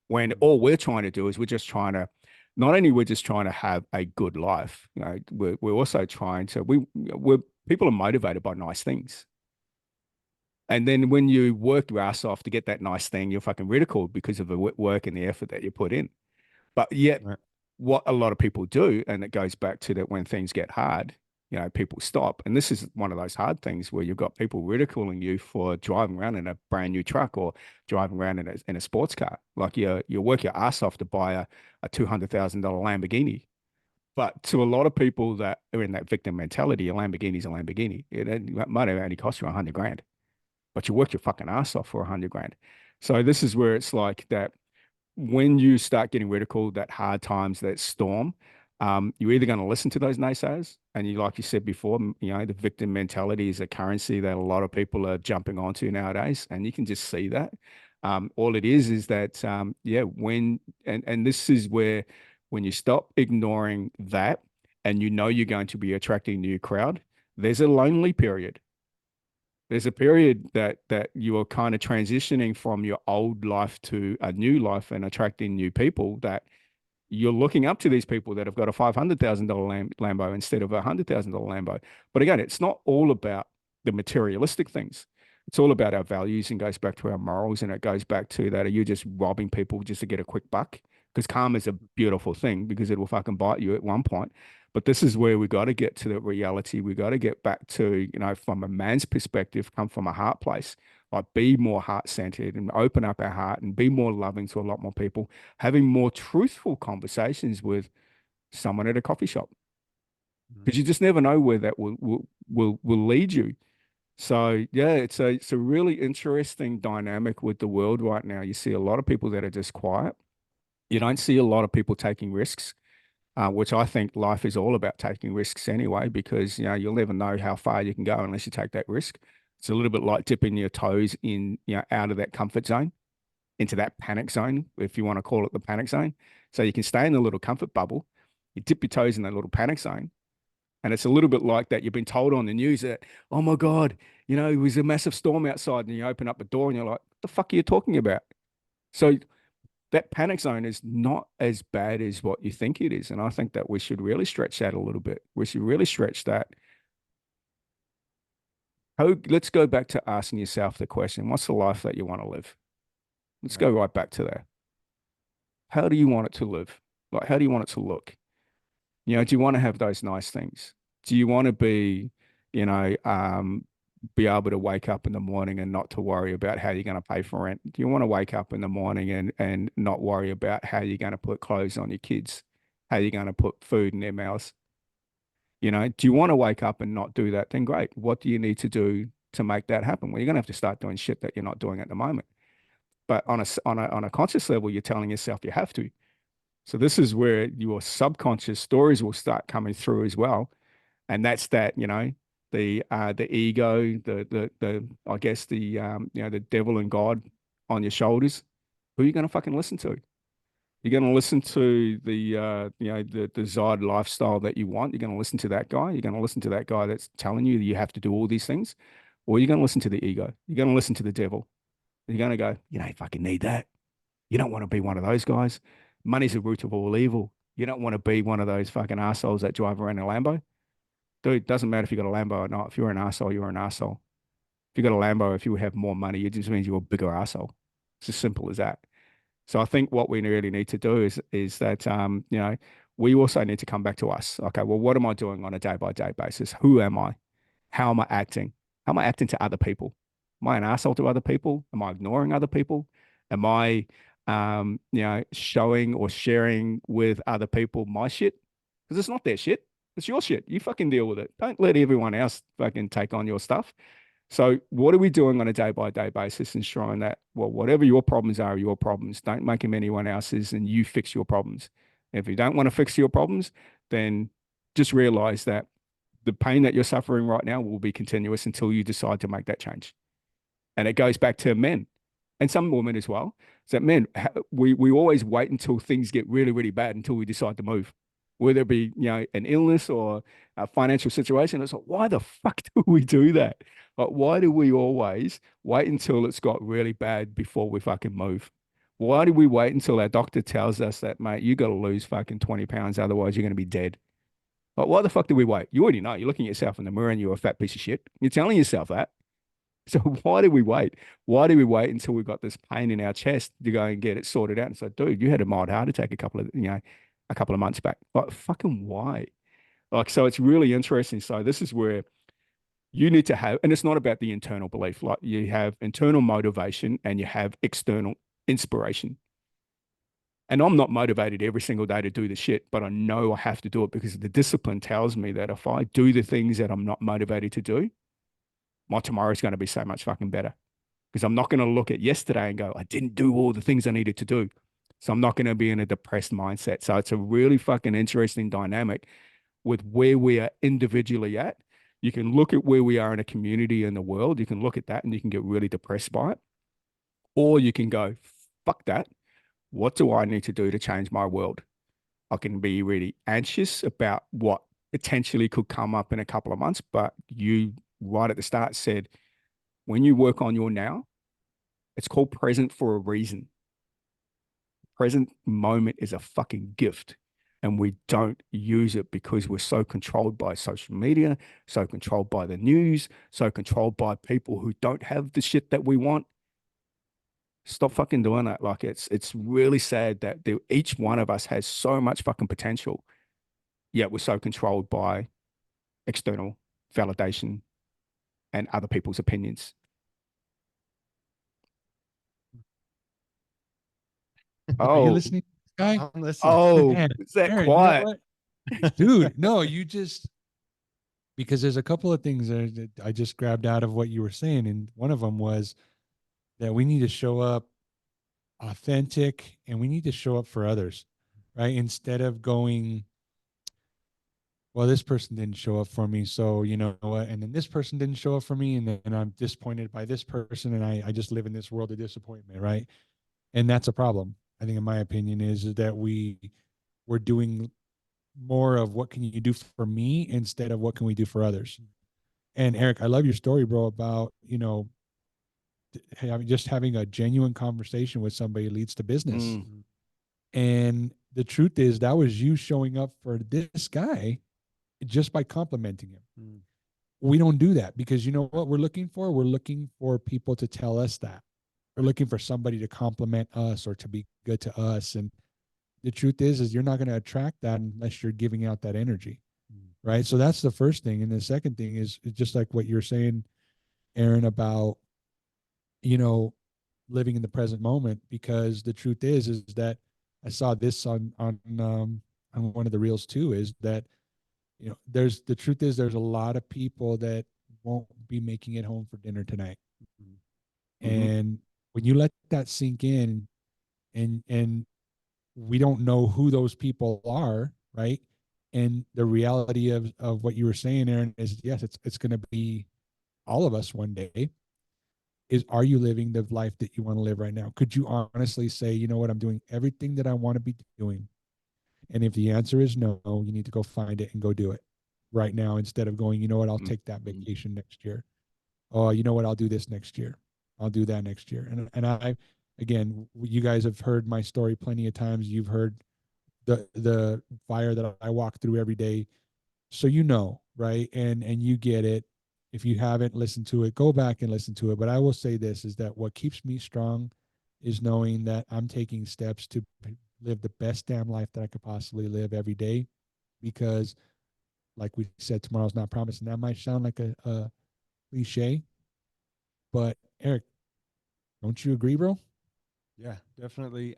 When all we're trying to do is not only we're just trying to have a good life, we're also trying to, we're people are motivated by nice things. And then when you work your ass off to get that nice thing, you're fucking ridiculed because of the work and the effort that you put in. But yet, Right. what a lot of people do, and it goes back to that when things get hard, people stop. And this is one of those hard things where you've got people ridiculing you for driving around in a brand new truck or driving around in a sports car. Like you work your ass off to buy a $200,000 Lamborghini. But to a lot of people that are in that victim mentality, a Lamborghini's a Lamborghini. It might have only cost you 100 grand, but you work your fucking ass off for 100 grand. So this is where it's like that when you start getting ridiculed, that hard times, that storm, you're either going to listen to those naysayers, and like you said before, the victim mentality is a currency that a lot of people are jumping onto nowadays, and you can just see that. All it is that, and this is where when you stop ignoring that, and you're going to be attracting a new crowd, there's a lonely period. There's a period that you are kind of transitioning from your old life to a new life and attracting new people, that you're looking up to these people that have got a $500,000 Lambo instead of a $100,000 Lambo. But again, it's not all about the materialistic things. It's all about our values and goes back to our morals. And it goes back to that. Are you just robbing people just to get a quick buck? Because karma is a beautiful thing because it will fucking bite you at one point. But this is where we got to get to the reality. We got to get back to, from a man's perspective, come from a heart place, like be more heart centered and open up our heart and be more loving to a lot more people, having more truthful conversations with someone at a coffee shop. Because you just never know where that will lead you. So yeah, it's a really interesting dynamic with the world right now. You see a lot of people that are just quiet. You don't see a lot of people taking risks, which I think life is all about taking risks anyway, because you'll never know how far you can go unless you take that risk. It's a little bit like dipping your toes in, out of that comfort zone into that panic zone, if you want to call it the panic zone. So you can stay in the little comfort bubble, you dip your toes in that little panic zone. And it's a little bit like that. You've been told on the news that, oh my God, it was a massive storm outside, and you open up the door and you're like, what the fuck are you talking about? So that panic zone is not as bad as what you think it is. And I think that we should really stretch that a little bit. We should really stretch that. Let's go back to asking yourself the question, what's the life that you want to live? Let's go right back to that. How do you want it to live? Like, how do you want it to look? Do you want to have those nice things? Do you want to be, you know, um, be able to wake up in the morning and not to worry about how you're going to pay for rent? Do you want to wake up in the morning and not worry about how you're going to put clothes on your kids, how you're going to put food in their mouths? Do you want to wake up and not do that? Then great. What do you need to do to make that happen? Well, you're going to have to start doing shit that you're not doing at the moment. But on a conscious level, you're telling yourself you have to. So this is where your subconscious stories will start coming through as well, and that's that the ego, the I guess the the devil and God on your shoulders. Who are you going to fucking listen to? You're going to listen to the desired lifestyle that you want. You're going to listen to that guy. You're going to listen to that guy that's telling you that you have to do all these things, or you're going to listen to the ego. You're going to listen to the devil. You're going to go, you don't fucking need that. You don't want to be one of those guys. Money's the root of all evil. You don't want to be one of those fucking assholes that drive around in a Lambo. Dude, doesn't matter if you got a Lambo or not. If you're an asshole, you're an asshole. If you got a Lambo, if you have more money, it just means you're a bigger asshole. It's as simple as that. So I think what we really need to do is that we also need to come back to us. Okay, well, what am I doing on a day by day basis? Who am I? How am I acting? How am I acting to other people? Am I an asshole to other people? Am I ignoring other people? Am I showing or sharing with other people my shit? Because it's not their shit. It's your shit. You fucking deal with it. Don't let everyone else fucking take on your stuff. So what are we doing on a day by day basis, ensuring that, well, whatever your problems are your problems, don't make them anyone else's, and you fix your problems. If you don't want to fix your problems, then just realize that the pain that you're suffering right now will be continuous until you decide to make that change. And it goes back to men and some women as well. So men, we always wait until things get really, really bad until we decide to move, whether it be, an illness or a financial situation. It's like, why the fuck do we do that? Like, why do we always wait until it's got really bad before we fucking move? Why do we wait until our doctor tells us that, mate, you got to lose fucking 20 pounds, otherwise you're going to be dead? Like, why the fuck do we wait? You already know. You're looking at yourself in the mirror and you're a fat piece of shit. You're telling yourself that. So why do we wait? Why do we wait until we've got this pain in our chest to go and get it sorted out? And so, dude, you had a mild heart attack a couple of months back. Like, fucking why? Like, so it's really interesting. So this is where you need to have, and it's not about the internal belief. Like, you have internal motivation and you have external inspiration. And I'm not motivated every single day to do the shit, but I know I have to do it because the discipline tells me that if I do the things that I'm not motivated to do, my tomorrow is going to be so much fucking better. Because I'm not going to look at yesterday and go, I didn't do all the things I needed to do. So I'm not going to be in a depressed mindset. So it's a really fucking interesting dynamic with where we are individually at. You can look at where we are in a community in the world. You can look at that and you can get really depressed by it. Or you can go, fuck that. What do I need to do to change my world? I can be really anxious about what potentially could come up in a couple of months, but you right at the start said, when you work on your now, it's called present for a reason. Present moment is a fucking gift. And we don't use it because we're so controlled by social media, so controlled by the news, so controlled by people who don't have the shit that we want. Stop fucking doing that. Like, it's really sad that each one of us has so much fucking potential, yet we're so controlled by external validation and other people's opinions. Are you Oh, listening, guy? I'm listening. oh, Man, is that Aaron, you know quiet? what? Dude, no, you just, because there's a couple of things that I just grabbed out of what you were saying. And one of them was that we need to show up authentic and we need to show up for others, right? Instead of going, well, this person didn't show up for me. So, you know what? And then this person didn't show up for me. And then I'm disappointed by this person. And I just live in this world of disappointment, right? And that's a problem. I think, in my opinion, is that we're doing more of what can you do for me instead of what can we do for others. And Eric, I love your story, bro, about, just having a genuine conversation with somebody leads to business. Mm, And the truth is that was you showing up for this guy just by complimenting him. Mm. We don't do that because you know what we're looking for? We're looking for people to tell us that. We're looking for somebody to compliment us or to be good to us. And the truth is you're not going to attract that unless you're giving out that energy. Right. So that's the first thing. And the second thing is just like what you're saying, Aaron, about, living in the present moment, because the truth is that I saw this on one of the reels too, is that, there's the truth is there's a lot of people that won't be making it home for dinner tonight. mhm. And when you let that sink in and we don't know who those people are, right? And the reality of what you were saying, Aaron, is yes, it's going to be all of us one day. are you living the life that you want to live right now? Could you honestly say, you know what, I'm doing everything that I want to be doing? And if the answer is no, you need to go find it and go do it right now, instead of going, you know what, I'll take that vacation next year. Oh, you know what, I'll do this next year. I'll do that next year. And I, again, you guys have heard my story plenty of times. You've heard the fire that I walk through every day. So you know, right? And you get it. If you haven't listened to it, go back and listen to it. But I will say this, is that what keeps me strong is knowing that I'm taking steps to live the best damn life that I could possibly live every day. Because like we said, tomorrow's not promised. And that might sound like a cliche, but Eric, don't you agree, bro? Yeah, definitely.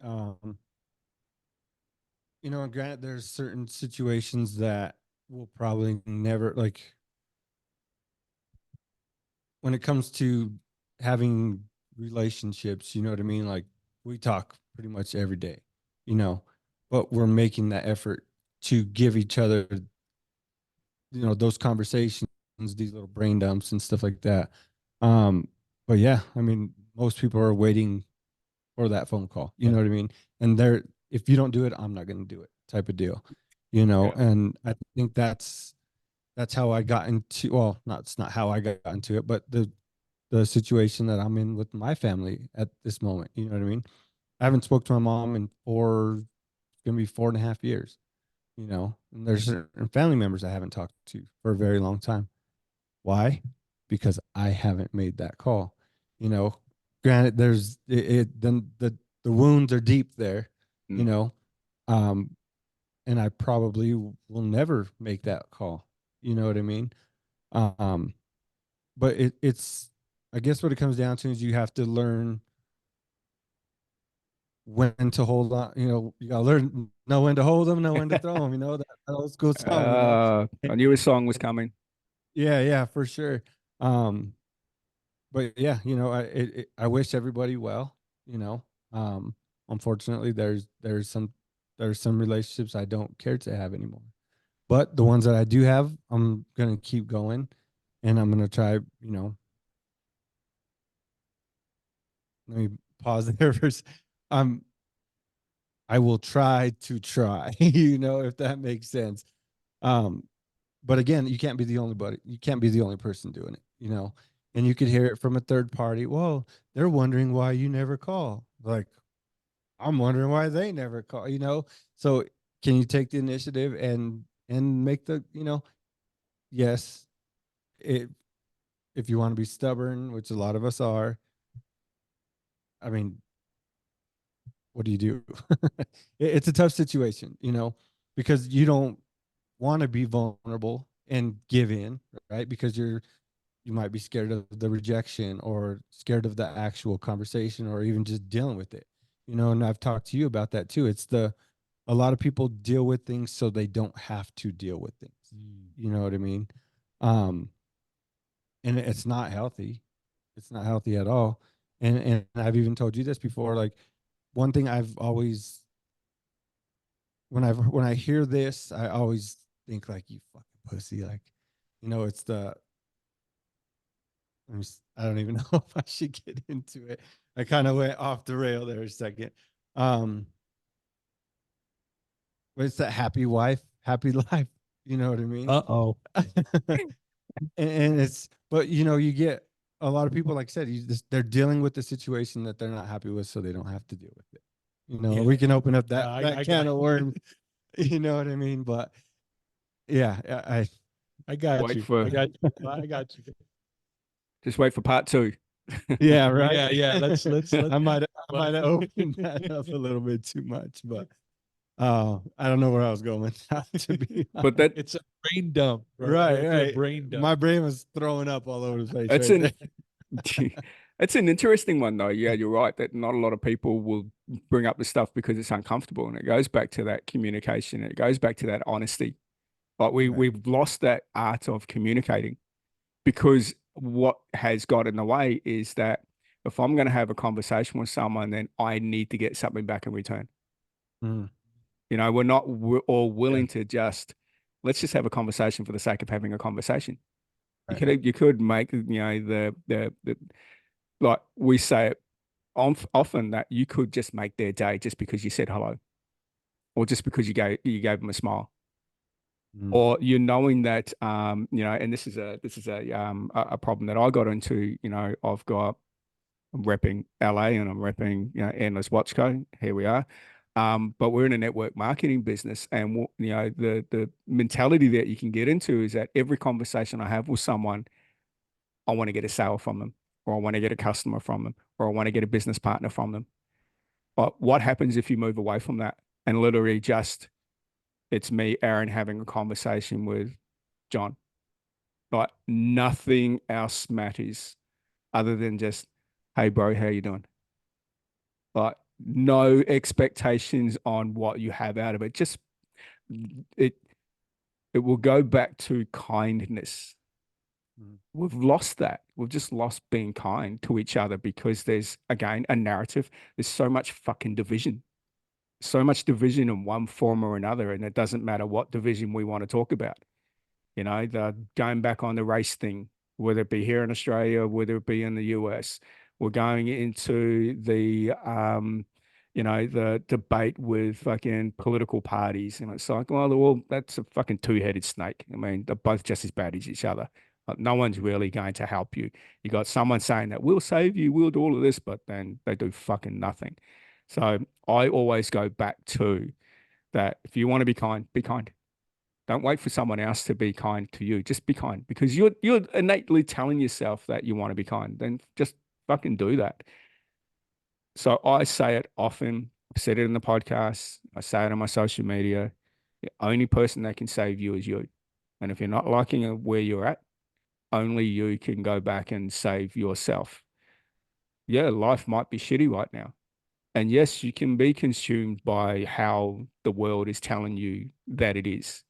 You know, and granted, there's certain situations that will probably never, like, when it comes to having relationships, you know what I mean? Like, we talk pretty much every day, you know, but we're making that effort to give each other, you know, those conversations, these little brain dumps and stuff like that. Um, but yeah, I mean, most people are waiting for that phone call, you know what I mean? And they're, if you don't do it, I'm not going to do it type of deal, you know? Yeah. And I think that's how I got into, well, not, it's not how I got into it, but the situation that I'm in with my family at this moment, you know what I mean? I haven't spoke to my mom in it's going to be 4.5 years, you know, and there's certain family members I haven't talked to for a very long time. Why? Because I haven't made that call. You know, granted, there's then the wounds are deep there, you know, um, and I probably will never make that call. You know what I mean? Um, but it's, I guess what it comes down to is you have to learn when to hold on. You know, you gotta learn know when to hold them, know when to throw them. You know that old school song. You know, I knew a song was coming. yeah, yeah, for sure. Um, but yeah, you know, I wish everybody well, you know. Um, Unfortunately, there's some relationships I don't care to have anymore. But the ones that I do have, I'm gonna keep going, and I'm gonna try. You know, let me pause there first. Um, I will try. You know, if that makes sense. Um, but again, you can't be the only person doing it, you know. And you could hear it from a third party. Well, they're wondering why you never call. Like, I'm wondering why they never call, you know. So can you take the initiative and make the, you know, yes, it, if you want to be stubborn, which a lot of us are, I mean, what do you do? It's a tough situation, you know, because you don't want to be vulnerable and give in, right? Because you might be scared of the rejection or scared of the actual conversation or even just dealing with it, you know. And I've talked to you about that too. It's a lot of people deal with things so they don't have to deal with things. You know what I mean? Um, and it's not healthy. It's not healthy at all. And I've even told you this before. Like, one thing I've always, when I hear this, I always think like, you fucking pussy. Like, you know, it's the, I don't even know if I should get into it. I kind of went off the rail there a second. Um, but it's that happy wife, happy life. You know what I mean? Uh-oh. And it's, but you know, you get a lot of people, like I said, they're dealing with the situation that they're not happy with, so they don't have to deal with it. You know, Yeah. we can open up Yeah, that can of worms. You know what I mean? But yeah, I got Wait you. for I got you. I got you. just wait for part two. yeah, right. Yeah. Let's I might have opened that up a little bit too much, but I don't know where I was going with that, to be But honest. it's a brain dump, bro. Right, It's a right. brain dump. My brain was throwing up all over the place It's right an there. it's an interesting one though. Yeah, you're right that not a lot of people will bring up the stuff because it's uncomfortable, and it goes back to that communication. It goes back to that honesty. Like Right. we've lost that art of communicating because what has got in the way is that if I'm going to have a conversation with someone, then I need to get something back in return. Mm, You know, we're all yeah, willing to just let's just have a conversation for the sake of having a conversation. right. You could make, you know, like we say it often that you could just make their day just because you said hello, or just because you gave them a smile, Mm. or you're knowing that and this is a problem that I got into. I'm repping LA and I'm repping Endless Watch Co. Here we are. But we're in a network marketing business, and the mentality that you can get into is that every conversation I have with someone, I want to get a sale from them, or I want to get a customer from them, or I want to get a business partner from them. But what happens if you move away from that and literally just it's me, Aaron, having a conversation with John? Like nothing else matters other than just, hey, bro, how you doing? Like no expectations on what you have out of it. Just it it will go back to kindness. Mm. We've lost that. We've just lost being kind to each other because there's again a narrative. There's so much fucking division. So much division in one form or another, and it doesn't matter what division we want to talk about. The going back on the race thing, whether it be here in Australia, whether it be in the US, we're going into the debate with fucking political parties. And it's like, well, that's a fucking two-headed snake. I mean, they're both just as bad as each other. Like, no one's really going to help you. You got someone saying that we'll save you, we'll do all of this, but then they do fucking nothing. So I always go back to that. If you want to be kind, be kind. Don't wait for someone else to be kind to you. Just be kind because you're innately telling yourself that you want to be kind. Then just fucking do that. So I say it often. I've said it in the podcast. I say it on my social media. The only person that can save you is you. And if you're not liking where you're at, only you can go back and save yourself. Yeah, life might be shitty right now. And yes, you can be consumed by how the world is telling you that it is.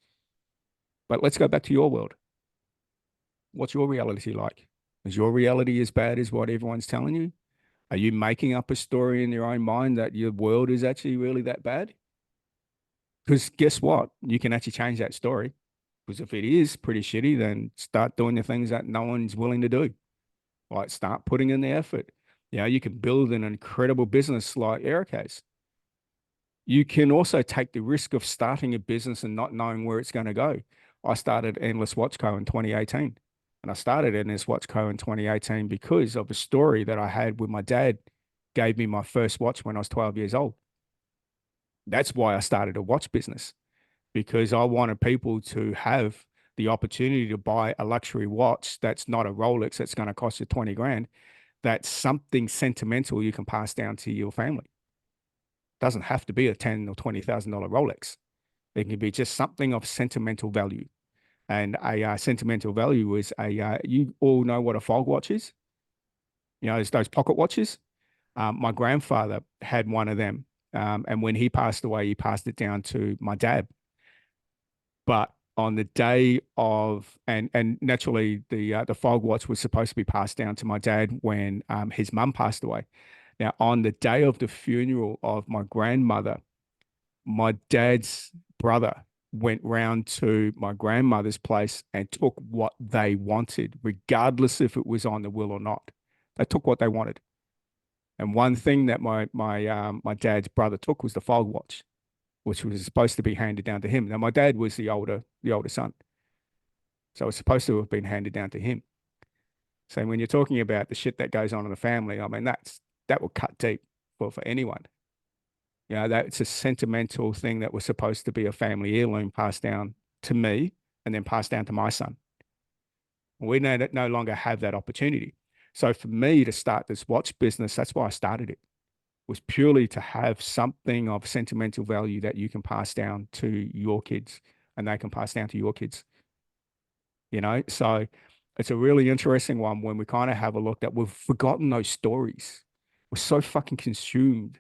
But let's go back to your world. What's your reality like? Is your reality as bad as what everyone's telling you? Are you making up a story in your own mind that your world is actually really that bad? Because guess what? You can actually change that story. Because if it is pretty shitty, then start doing the things that no one's willing to do. Like start putting in the effort. You can build an incredible business like Eric has. You can also take the risk of starting a business and not knowing where it's going to go. I started Endless Watch Co. in 2018. And I started Endless Watch Co. in 2018 because of a story that I had with my dad gave me my first watch when I was 12 years old. That's why I started a watch business, because I wanted people to have the opportunity to buy a luxury watch that's not a Rolex that's going to cost you 20 grand. That's something sentimental you can pass down to your family. It doesn't have to be a $10,000 or $20,000 Rolex. It can be just something of sentimental value. And a sentimental value is you all know what a fog watch is. It's those pocket watches. My grandfather had one of them. And when he passed away, he passed it down to my dad. But on the day of, and naturally, the fog watch was supposed to be passed down to my dad when his mum passed away. Now, on the day of the funeral of my grandmother, my dad's brother went round to my grandmother's place and took what they wanted, regardless if it was on the will or not. They took what they wanted. And one thing that my dad's brother took was the fog watch, which was supposed to be handed down to him. Now my dad was the older son, so it's supposed to have been handed down to him. So when you're talking about the shit that goes on in the family, I mean that will cut deep for anyone. That's a sentimental thing that was supposed to be a family heirloom passed down to me and then passed down to my son. We no longer have that opportunity. So for me to start this watch business, that's why I started it, was purely to have something of sentimental value that you can pass down to your kids and they can pass down to your kids. So it's a really interesting one when we kind of have a look that we've forgotten those stories. We're so fucking consumed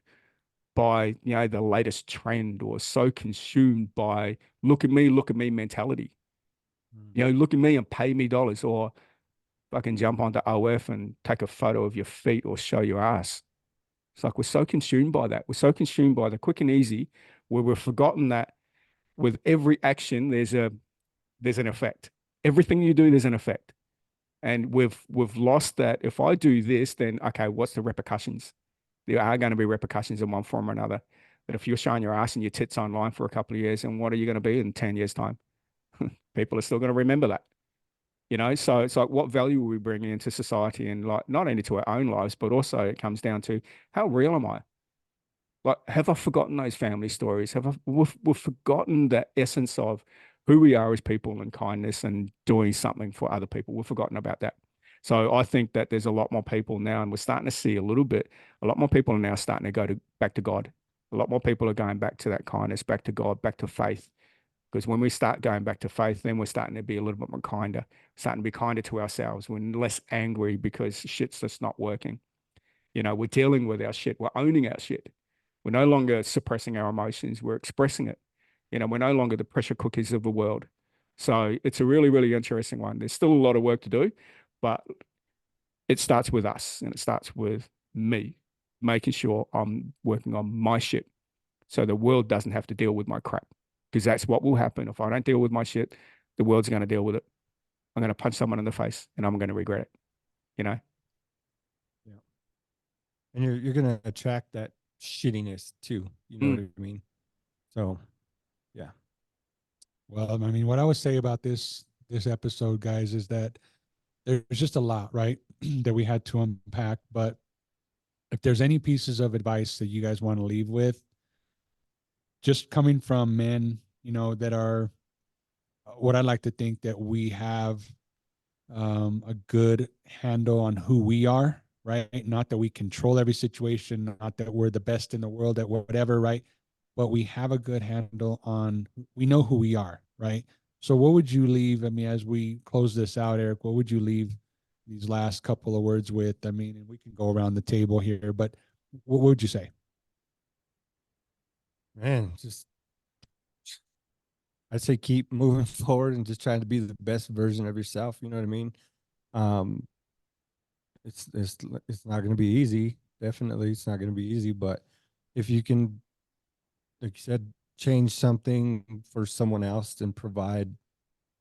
by the latest trend, or so consumed by look at me mentality. Look at me and pay me dollars, or fucking jump onto OF and take a photo of your feet or show your ass. It's like we're so consumed by that. We're so consumed by the quick and easy, where we've forgotten that with every action there's an effect. Everything you do, there's an effect. And we've lost that. If I do this, then okay, what's the repercussions? There are going to be repercussions in one form or another. But if you're showing your ass and your tits online for a couple of years, and what are you going to be in 10 years' time? People are still going to remember that. So it's like, what value are we bringing into society, and like not only to our own lives, but also it comes down to how real am I? Like, have I forgotten those family stories? We've forgotten the essence of who we are as people and kindness and doing something for other people. We've forgotten about that. So I think that there's a lot more people now, and we're starting to see a lot more people are now starting to go back to God. A lot more people are going back to that kindness, back to God, back to faith. Because when we start going back to faith, then we're starting to be a little bit more kinder, starting to be kinder to ourselves. We're less angry because shit's just not working. We're dealing with our shit. We're owning our shit. We're no longer suppressing our emotions. We're expressing it. We're no longer the pressure cookies of the world. So it's a really, really interesting one. There's still a lot of work to do, but it starts with us, and it starts with me making sure I'm working on my shit so the world doesn't have to deal with my crap. Because that's what will happen. If I don't deal with my shit, the world's going to deal with it. I'm going to punch someone in the face and I'm going to regret it. Yeah. And you're going to attract that shittiness too. You know what I mean? So, yeah. Well, I mean, what I would say about this episode, guys, is that there's just a lot, right, that we had to unpack. But if there's any pieces of advice that you guys want to leave with, just coming from men, that are what I like to think that we have a good handle on who we are, right? Not that we control every situation, not that we're the best in the world at whatever, right? But we have a good handle on, we know who we are, right? So what would you leave? I mean, as we close this out, Eric, what would you leave these last couple of words with? I mean, and we can go around the table here, but what would you say? Man, I'd say keep moving forward and just trying to be the best version of yourself. You know what I mean? Um, it's not going to be easy. Definitely, it's not going to be easy. But if you can, like you said, change something for someone else and provide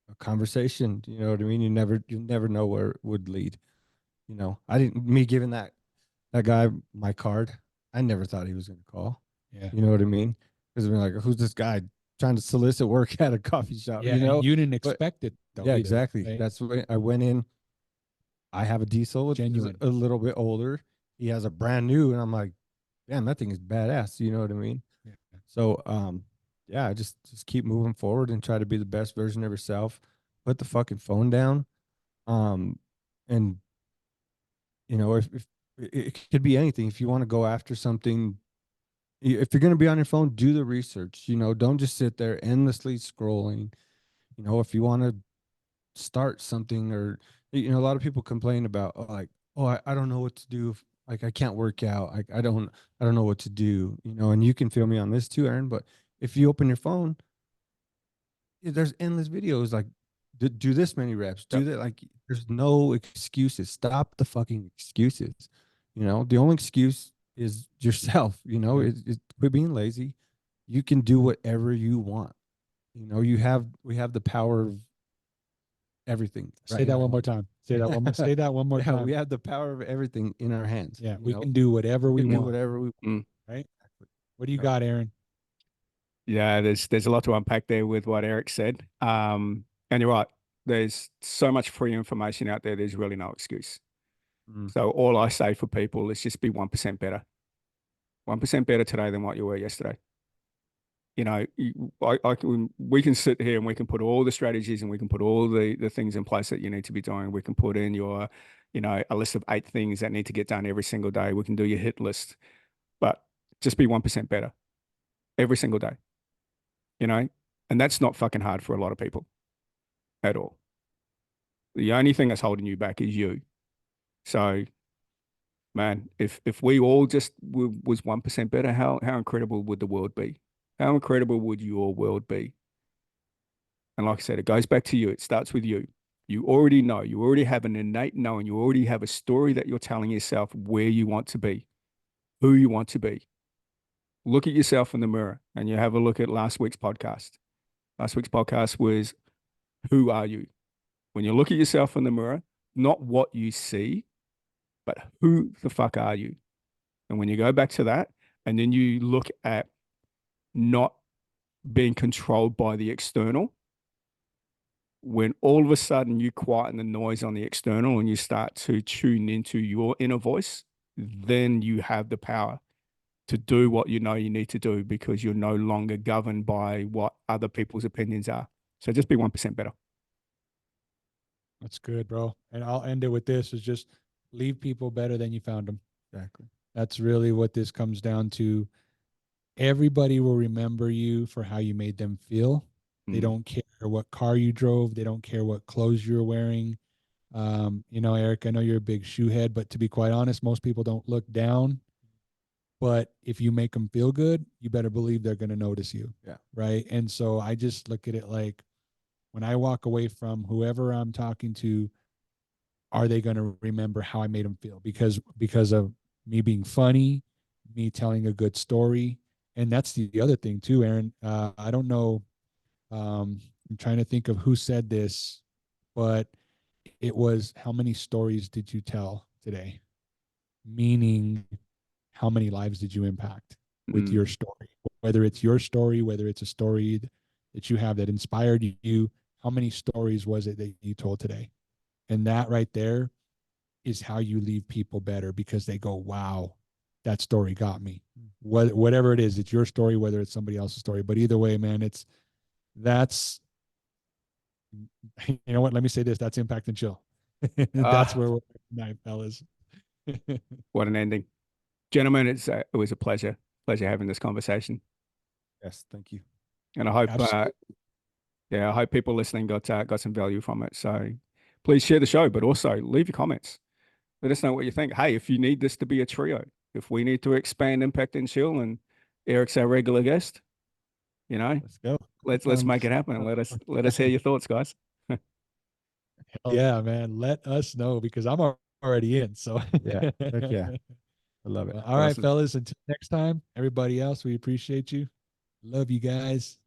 a conversation, you know what I mean? You never know where it would lead. I didn't me giving that guy my card. I never thought he was going to call. Yeah. You know what I mean? Because like, who's this guy trying to solicit work at a coffee shop? Yeah, and you didn't expect it though. Yeah, either, exactly. right? That's what I went in. I have a diesel, it's Genuine. a little bit older. He has a brand new, and I'm like, damn, that thing is badass. You know what I mean? Yeah. So, yeah, just keep moving forward and try to be the best version of yourself. Put the fucking phone down, and if it could be anything. If you want to go after something, if you're going to be on your phone, do the research. Don't just sit there endlessly scrolling. If you want to start something, or a lot of people complain about, I don't know what to do, like I can't work out, like I don't know what to do, and you can feel me on this too, Aaron. But if you open your phone, there's endless videos like do this many reps, do that. Like, there's no excuses. Stop the fucking excuses. The only excuse is yourself. Quit being lazy. You can do whatever you want. We have the power of everything. Say that one more time. Say that one. Say that one more Yeah, time. we have the power of everything in our hands. Yeah, we can do whatever we do want. whatever we want. Right? What do you got, Aaron? Yeah, there's a lot to unpack there with what Eric said. And you're right. There's so much free information out there. There's really no excuse. So all I say for people is just be 1% better. 1% better today than what you were yesterday. We can sit here and we can put all the strategies and we can put all the things in place that you need to be doing. We can put in your, a list of 8 things that need to get done every single day. We can do your hit list, but just be 1% better every single day, and that's not fucking hard for a lot of people at all. The only thing that's holding you back is you. So, man, if we all just was 1% better, how incredible would the world be? How incredible would your world be? And like I said, it goes back to you. It starts with you. You already know. You already have an innate knowing. You already have a story that you're telling yourself where you want to be, who you want to be. Look at yourself in the mirror and you have a look at last week's podcast. Last week's podcast was, who are you? When you look at yourself in the mirror, not what you see, but who the fuck are you? And when you go back to that, and then you look at not being controlled by the external, when all of a sudden you quieten the noise on the external and you start to tune into your inner voice, then you have the power to do what you know you need to do because you're no longer governed by what other people's opinions are. So just be 1% better. That's good, bro. And I'll end it with this: is just leave people better than you found them. Exactly. That's really what this comes down to. Everybody will remember you for how you made them feel. They don't care what car you drove. They don't care what clothes you're wearing. Eric, I know you're a big shoe head, but to be quite honest, most people don't look down. But if you make them feel good, you better believe they're going to notice you. Yeah. Right. And so I just look at it like, when I walk away from whoever I'm talking to, are they going to remember how I made them feel? Because of me being funny, me telling a good story. And that's the other thing too, Aaron. I don't know. I'm trying to think of who said this, but it was, how many stories did you tell today? Meaning, how many lives did you impact with your story? Whether it's your story, whether it's a story that you have that inspired you, how many stories was it that you told today? And that right there is how you leave people better, because they go, wow, that story got me. Whatever it is, it's your story, whether it's somebody else's story. But either way, man, that's, you know what? Let me say this: that's impact and chill. That's where we're at tonight, fellas. What an ending. Gentlemen, it was a pleasure having this conversation. Yes, thank you. And I hope, Absolutely. I hope people listening got some value from it. So please share the show, but also leave your comments. Let us know what you think. Hey, if you need this to be a trio, if we need to expand Impact and Chill, and Eric's our regular guest, Let's go. let's make it happen. And let us hear your thoughts, guys. Yeah, man. Let us know, because I'm already in. So Yeah. Heck yeah. I love it. Well, all right, Awesome. fellas. Until next time, everybody else, we appreciate you. Love you guys.